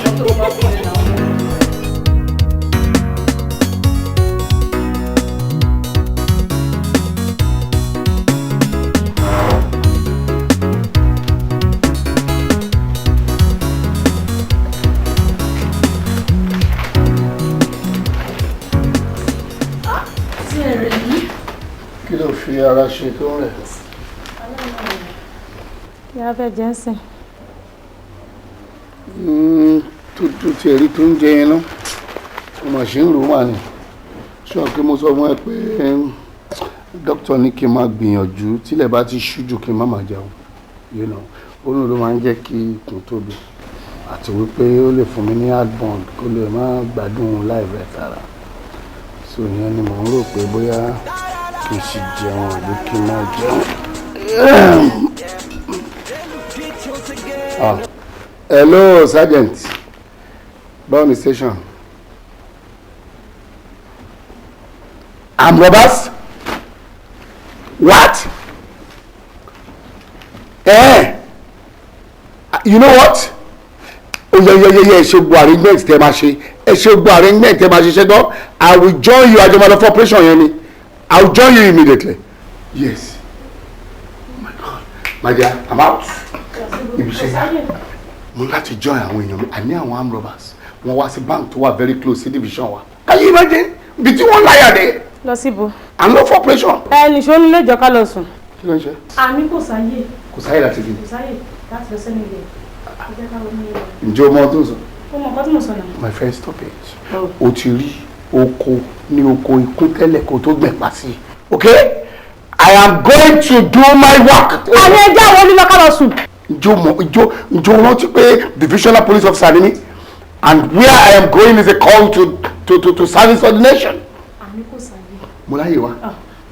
kí ló fi ara ṣe tó rẹ̀? Ìyá fẹ́ jẹ́ ń sìn. Tó ti ẹ̀rí tó ń jẹ yẹn náà ọmọ ṣe ń rò wà ní ṣọ́ pé mo sọ fún ẹ pé dókítà ní kí n máa gbìyànjú tílẹ̀ bá ti ṣú jù kí n má máa jẹun oyún ló máa ń jẹ́ kí ikùn tóbi àti wípé ó lè fún mi ní heartburn kó lè má gbádùn láìpẹ́ tara so ìyẹn ni mò ń rò pé bóyá kì í sì jẹun àbí kí n má jẹun. Hello, Sergeant. Báwo station? Armed robbers? What? You know what? Oh yeah. Ṣe gbọ́ arrangement tẹ́ máa ṣe. Ṣe gbọ́ arrangement tẹ́ máa ṣe ṣẹ́gbọ́n. I will join you àjọmọ̀ lọ for operation yẹn ni. I will join you immediately. Yes. Oh my God. My dear, I'm out. Ibi ṣe yá. Mo láti join àwọn èèyàn mi. Àní àwọn armed robbers. Wọ́n wá sí bank tó wà very close sí division wa. Can you imagine? Ibi tí wọ́n láyà dé. Lọ síbo. I'm not for operation. Nìṣó nílé ìjọ ká lọ sùn. Kí ló ń ṣe? Àmì kò sáyé. Kò sáyé láti bí. Kò sáyé láti lọ sẹ́nu ilé. Ǹjẹ́ o mọ ọdún sọ? Ó mọ ọkọ tí mo sọ náà. My friend, stop it. O ti rí oko ní oko ikú tẹ́lẹ̀ kó tó gbẹ̀pá sí. Okay? I am going to do my work. Àmì ẹjẹ́ àwọn onílọ ká lọ sùn. Ǹjọ́ rántí pé divisional police officer ni mí and where I am going is a call to service for the nation. Àmì kò sáyé. Mo láyè wa.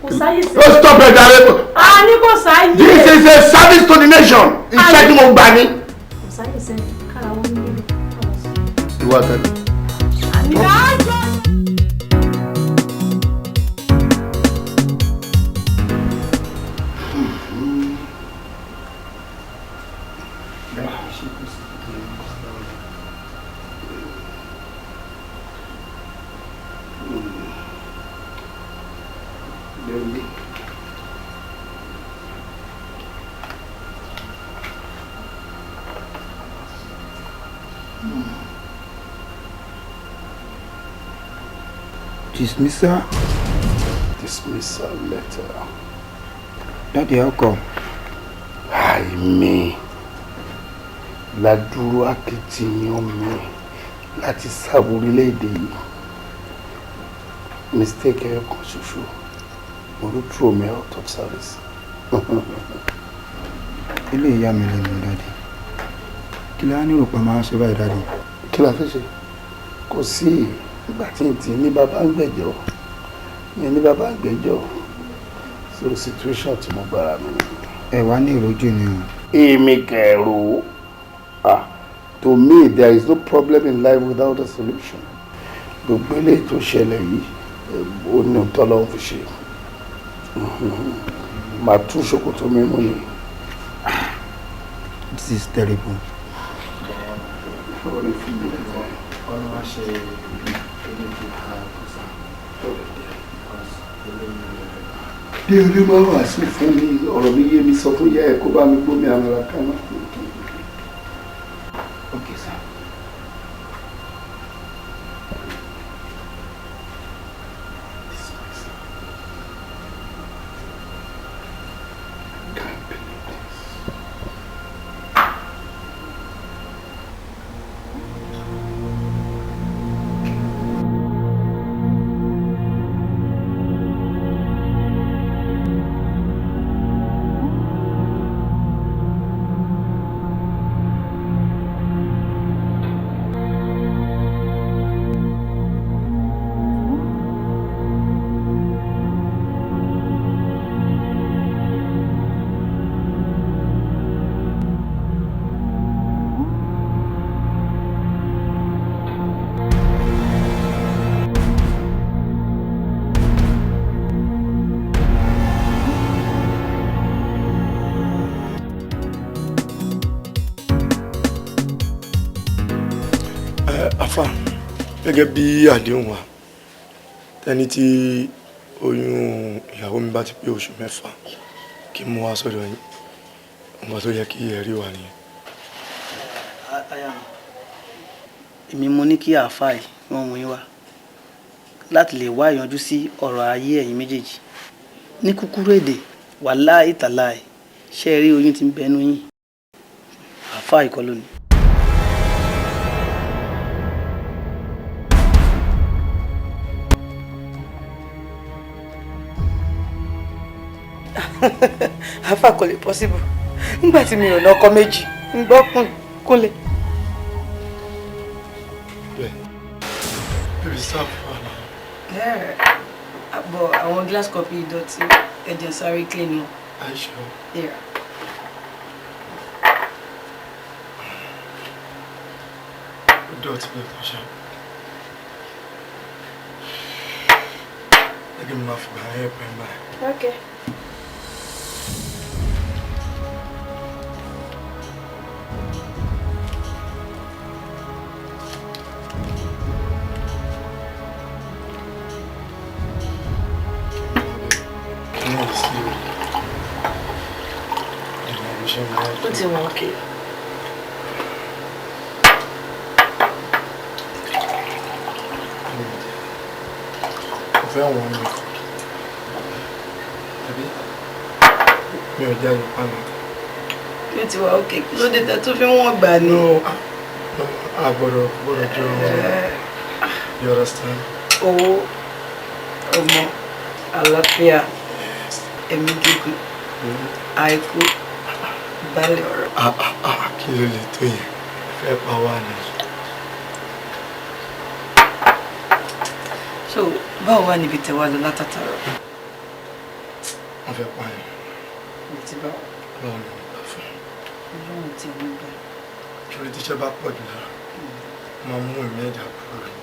Kò sáyé sí. Don't stop it, darling. Àmì kò sáyé. This is a service to the nation. Iṣẹ́ tí mo gbà ní. Kò sáyé sẹ́yìn kára wọn nílé ká lọ sùn. Ìwà tẹ̀lé. Àmì dájọ́. Dismissal. Dismissal letter. Daddy, how come? Àìmí ládùúrú akitiyan mi láti sáàbù orílẹ̀-èdè yìí. Mistake ẹ̀yọ kan ṣoṣo. Mo ló throw me out of service. Ilé ìyá mi lẹ́nu, Daddy. Kí la ní rò pé máa ṣe báyìí, Daddy? Kí la fẹ́ ṣe? Kò sí ìgbà tí n ti ní bàbá ń gbẹ̀jọ́. Ìyẹn ní bàbá ń gbẹ̀jọ́. So situation tí mo gbára mi. Ẹ wá ní ìrójú ni o. Èmi kẹ̀rù. To me, there is no problem in life without a solution. Gbogbo eléyìí tó ṣẹlẹ̀ yìí, ó ní tọ́lọ́ fi ṣe. Màá tún ṣòkòtò mi mú ni. This is terrible. Bí orí máa wà sí fún mi, ọ̀rọ̀ mi yé mi sọ fún yẹ ẹ̀ kó bá mi gbómi àmàlà kan náà. Okay, sir. Afa, gẹ́gẹ́ bí àdéhùn wa, ẹni tí oyún ìyàwó mi bá ti pé oṣù 6 kí n mú wá sọ́dọ̀ yín, nǹkan tó yẹ kí ẹ rí wa nìyẹn. Èmi mo ní kí àáfàá yìí wọ́n mú yín wá láti lè wá ìyanjú sí ọ̀rọ̀ ayé ẹ̀yin méjèèjì. ní kúkúrú èdè wàláhì tàláhì ṣe rí oyún tí ń bẹnu yín àáfàá ìkọlù ni. àáfàá kò lè possible nígbà tí mi ò lọ́kọ méjì ń gbọ́ kúnlẹ̀. Baby, stop. But àwọn glass cup ìdọ̀tí ẹ̀jẹ̀ sáré clean wọn. Are you sure? Yeah. Ìdọ̀tí bẹ́ẹ̀ tó ṣe. Ẹgbẹ́ mi máa fi gbà ẹ́ pẹ́ báyìí. Okay. Ó ti wọ́n òkè. Mo fẹ́ wọ̀n mi. Tàbí mi ò jáde pálọ̀. Ó ti wọ́n òkè. Lóde tẹ tó fi wọ́n gbà ni. A gbọ́dọ̀ jọ you understand? Owó, ọmọ, àlàáfíà, ẹ̀mí gígùn, àìkú. Balẹ̀ ọ̀rọ̀. Kí ló lè tó yẹn? Fẹ́ pa wá ni. So, báwo wá níbi tẹ̀wá lọ látàtàrọ̀? Wọ́n fẹ́ pa yẹn. Mo ti bá. Báwo ni wọ́n bá fún? Ọlọ́run ti ń gbà. Ṣòro tíṣẹ́ bá pọ̀ jù lára. Máa mú ẹ̀mí ẹ̀dá kúrò rẹ̀.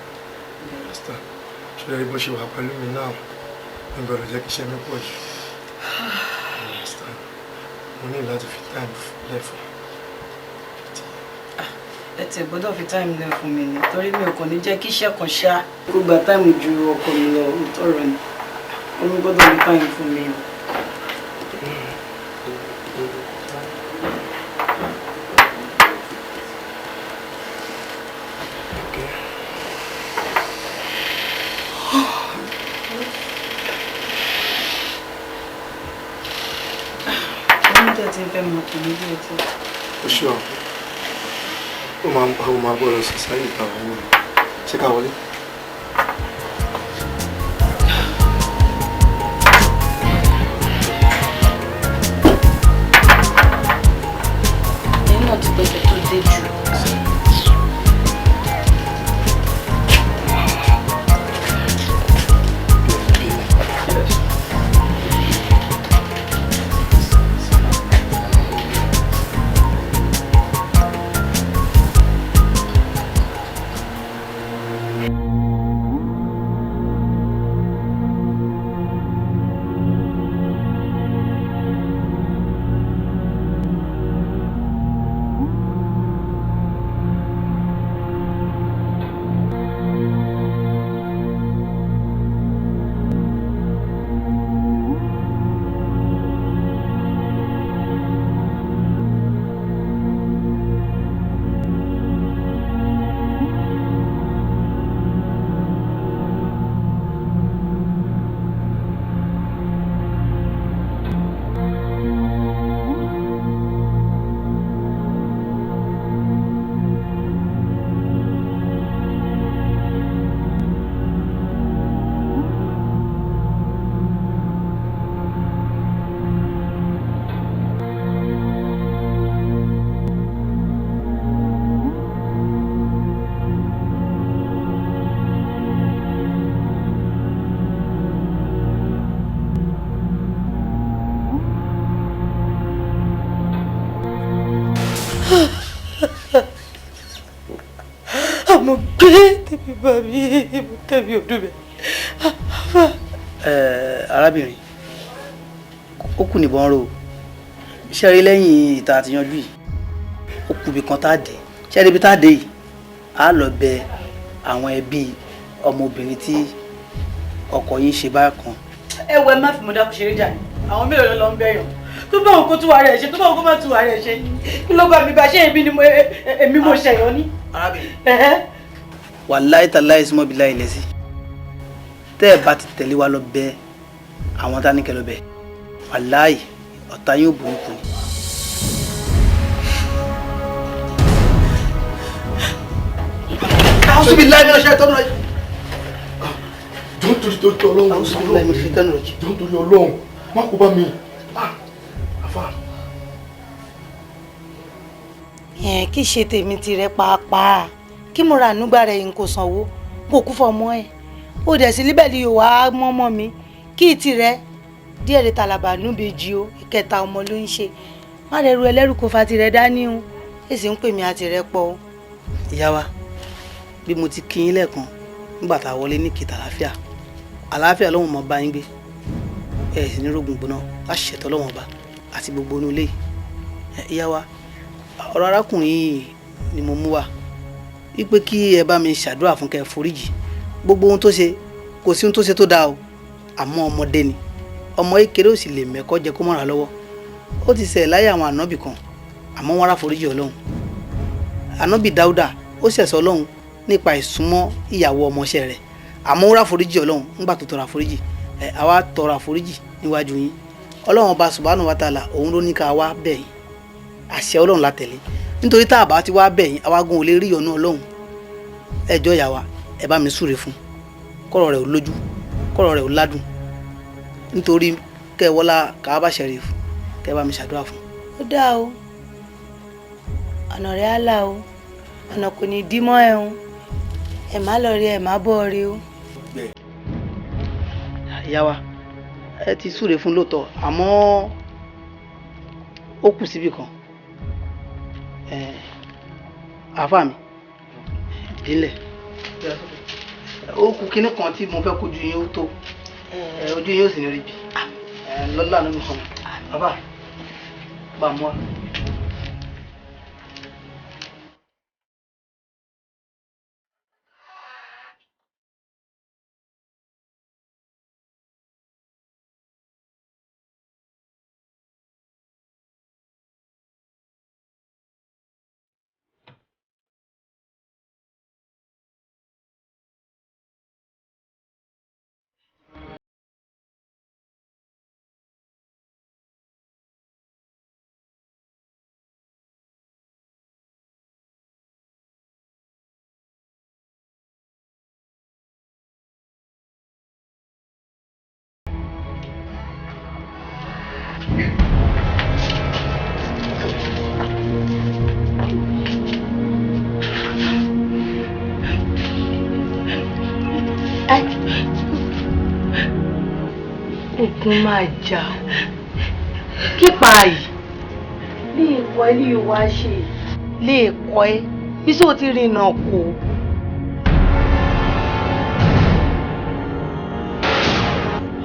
Ṣòro bó ṣe wà pẹ̀lú mi náà. Mo gbọ́dọ̀ jẹ́ kí iṣẹ́ mi pọ̀ jù. Mo ní láti fi time lẹ̀ fún. Ẹ ti gbọ́dọ̀ fi time lẹ̀ fún mi ni torí mi ò kàn ní jẹ́ kí iṣẹ́ kan ṣá kó gba time ju ọkọ mi lọ òótọ́rọ̀ ni. Omi gbọ́dọ̀ ní time fún mi. O ṣe ọ, o máa gbọ́dọ̀ sí sáyé ìta àwọn ọmọ ṣé ká wọlé. Ẹ̀yin náà ti pẹ̀kẹ́ tó dé jù. Àmọ́ gbé tèmi bá mi tèmi ọdún mi. Arábìnrin ó kù níbọn ro iṣẹ́ rí lẹ́yìn ìta àtìyanjú yìí ó kù bí kan tá a dé ṣé ẹni bí tá a dé yìí á lọ bẹ àwọn ẹbí ọmọbìnrin tí ọkọ yín ṣe bákan. Ẹ wo ẹ má fi mọ dákú ṣeré jà ní àwọn mélòó ló ń bẹyàn tó bá òun kó tú ara ẹ ṣe tó bá òun kó má tú ara ẹ ṣe kí ló bá mi bá ṣe èmi mo ṣẹyọ ní. Arábìnrin wàláhì tàláhì ìsúnmọ́ bí láì lẹ́sí tẹ́ ẹ bá ti tẹ̀lé wa lọ bẹ àwọn tá ní kẹlọ bẹ wàláì ọ̀tá yóò burúkú ni. àwọn síbi láì nínú ṣe tọ́nu rẹ. jọ́n torí tó ọlọ́run àwọn síbi láì nínú ṣe tọ́nu rẹ. jọ́n torí ọlọ́run má kó bá mi. kí ṣe tèmi tirẹ̀ pàápàá kí mo ra ànúgbà rẹ̀ yìí kò sanwó kò kú fọmọ ẹ̀ ó dẹ̀ sí líbẹ̀lì yóò wá mọ́mọ́ mi kí tirẹ̀ díẹ̀ lè tàlàbà núbejì o ìkẹta ọmọ ló ń ṣe má rẹ̀ ru ẹlẹ́rù kó fa tirẹ̀ dání o èsì ń pè mí àtirẹ̀ pọ̀ o. ìyá wa bí mo ti kí yín lẹ́ẹ̀kan nígbà tá a wọlé ní kìtà àlàáfíà àlàáfíà lọ́wọ́n mọ̀ bá yín gbé ẹ̀ sì ní rògùn gbóná láti ṣètò lọ́wọ́n bá àti gbogbo inú ilé ìyá wa ọ̀rọ̀ arákùnrin yìí ni mo mú wá wípé kí ẹ bá mi ṣàdúrà fún kẹ́ foríjì gbogbo ohun tó ṣe kò sí ohun tó ṣe tó dáa o àmọ́ ọmọdé ni ọmọ kékeré ò sì lè mẹ́kọ́ jẹ kó mọ́ra lọ́wọ́ ó ti ṣẹ̀ láyé àwọn ànábì kan àmọ́ wọ́n rá foríjì ọlọ́run ànábì dáúdà ó ṣẹ̀sọ́ ọlọ́run nípa ìsúnmọ́ ìyàwó ọmọọṣẹ́ rẹ̀ àmọ́ wọ́n rá foríjì ọlọ́run nígbà tó tọrọ àforíjì àwa tọrọ àforíjì níwájú yín ọlọ́run ọba subhanahu wa ta'ala òun ló ní ká wá bẹ̀ yín àṣẹ ọlọ́run la tẹ̀lé nítorí tá a bá ti wá bẹ̀ yín àwa gan ò lè rí ọ̀nà ọlọ́run ẹjọ́ ìyá wa ẹ bá mi súre fún kọ́rọ̀ rẹ̀ ò lójú kọ́rọ̀ rẹ̀ ò ládùn nítorí kẹwọ́lá Kaaba Sharif kẹ bá mi ṣàdúrà fún. ó dáa o ọ̀nà rẹ̀ á là o ọ̀nà kò ní dí mọ́ ẹ o ẹ má lọ rí ẹ má bọ́ rí o. ìyá wa ẹ ti súre fún lóòótọ́ àmọ́ ó kù síbì kan àáfà mi ìdílé ó kù kinní kan tí mo fẹ́ kójú yín ó tó ojú yín ó sì ní rí bí lọ́lá nínú kan bàbá bá mú wa. Ogun máa jà kípa yìí lè kọ́ ilé wa ṣe lè kọ́ ẹ bí sọ ti rìnnà kó.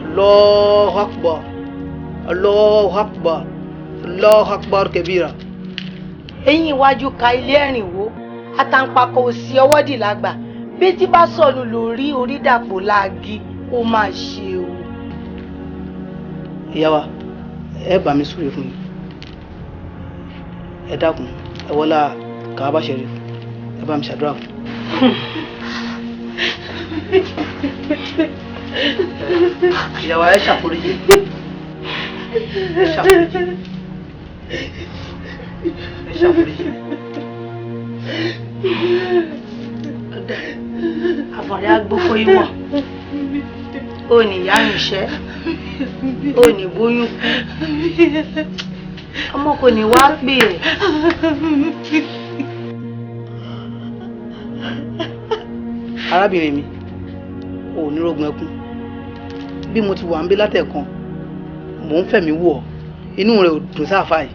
Allahu Akbar Allahu Akbar Allahu Akbar kabira. Eyín iwájú ka ilé ẹ̀rìnwó àtàǹpàkò òsì ọwọ́ dì lágbà bí tí bá sọnù lórí orí dàpọ̀ láàgì ó máa ṣe o. ìyá wa ẹ bá mi súre fún mi ẹ dákun ẹ wọlá Kaaba Sharif ẹ bá mi ṣàdúrà fún. ìyá wa ẹ ṣàforíjì ẹ ṣàforíjì ẹ ṣàforíjì. àfọ̀rẹ́ agbófo ìwọ̀ ó ní ìyá ìṣẹ́ ó ní bóyún kú ọmọ kò ní wá pè é. arábìnrin mi ò ní rògùn ẹkún bí mo ti wà ń bí látẹ̀kan mò ń fẹ̀mí wò ọ́ inú rẹ̀ ò dùn sáfà yìí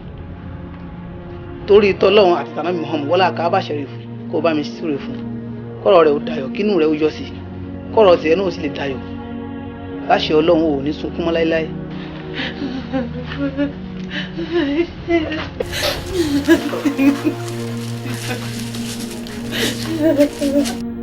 torí tọ́lọ́run àti tànàbí Muhammad wọlá Kaaba Sharif kó bá mi súre fún kọ́rọ̀ rẹ̀ ò dayọ̀ kínú rẹ̀ ó yọ sí kọ́rọ̀ tiẹ̀ náà ó sì lè dayọ̀ láṣẹ Ọlọ́run ò ní sunkún mọ́ láéláé. Thank you.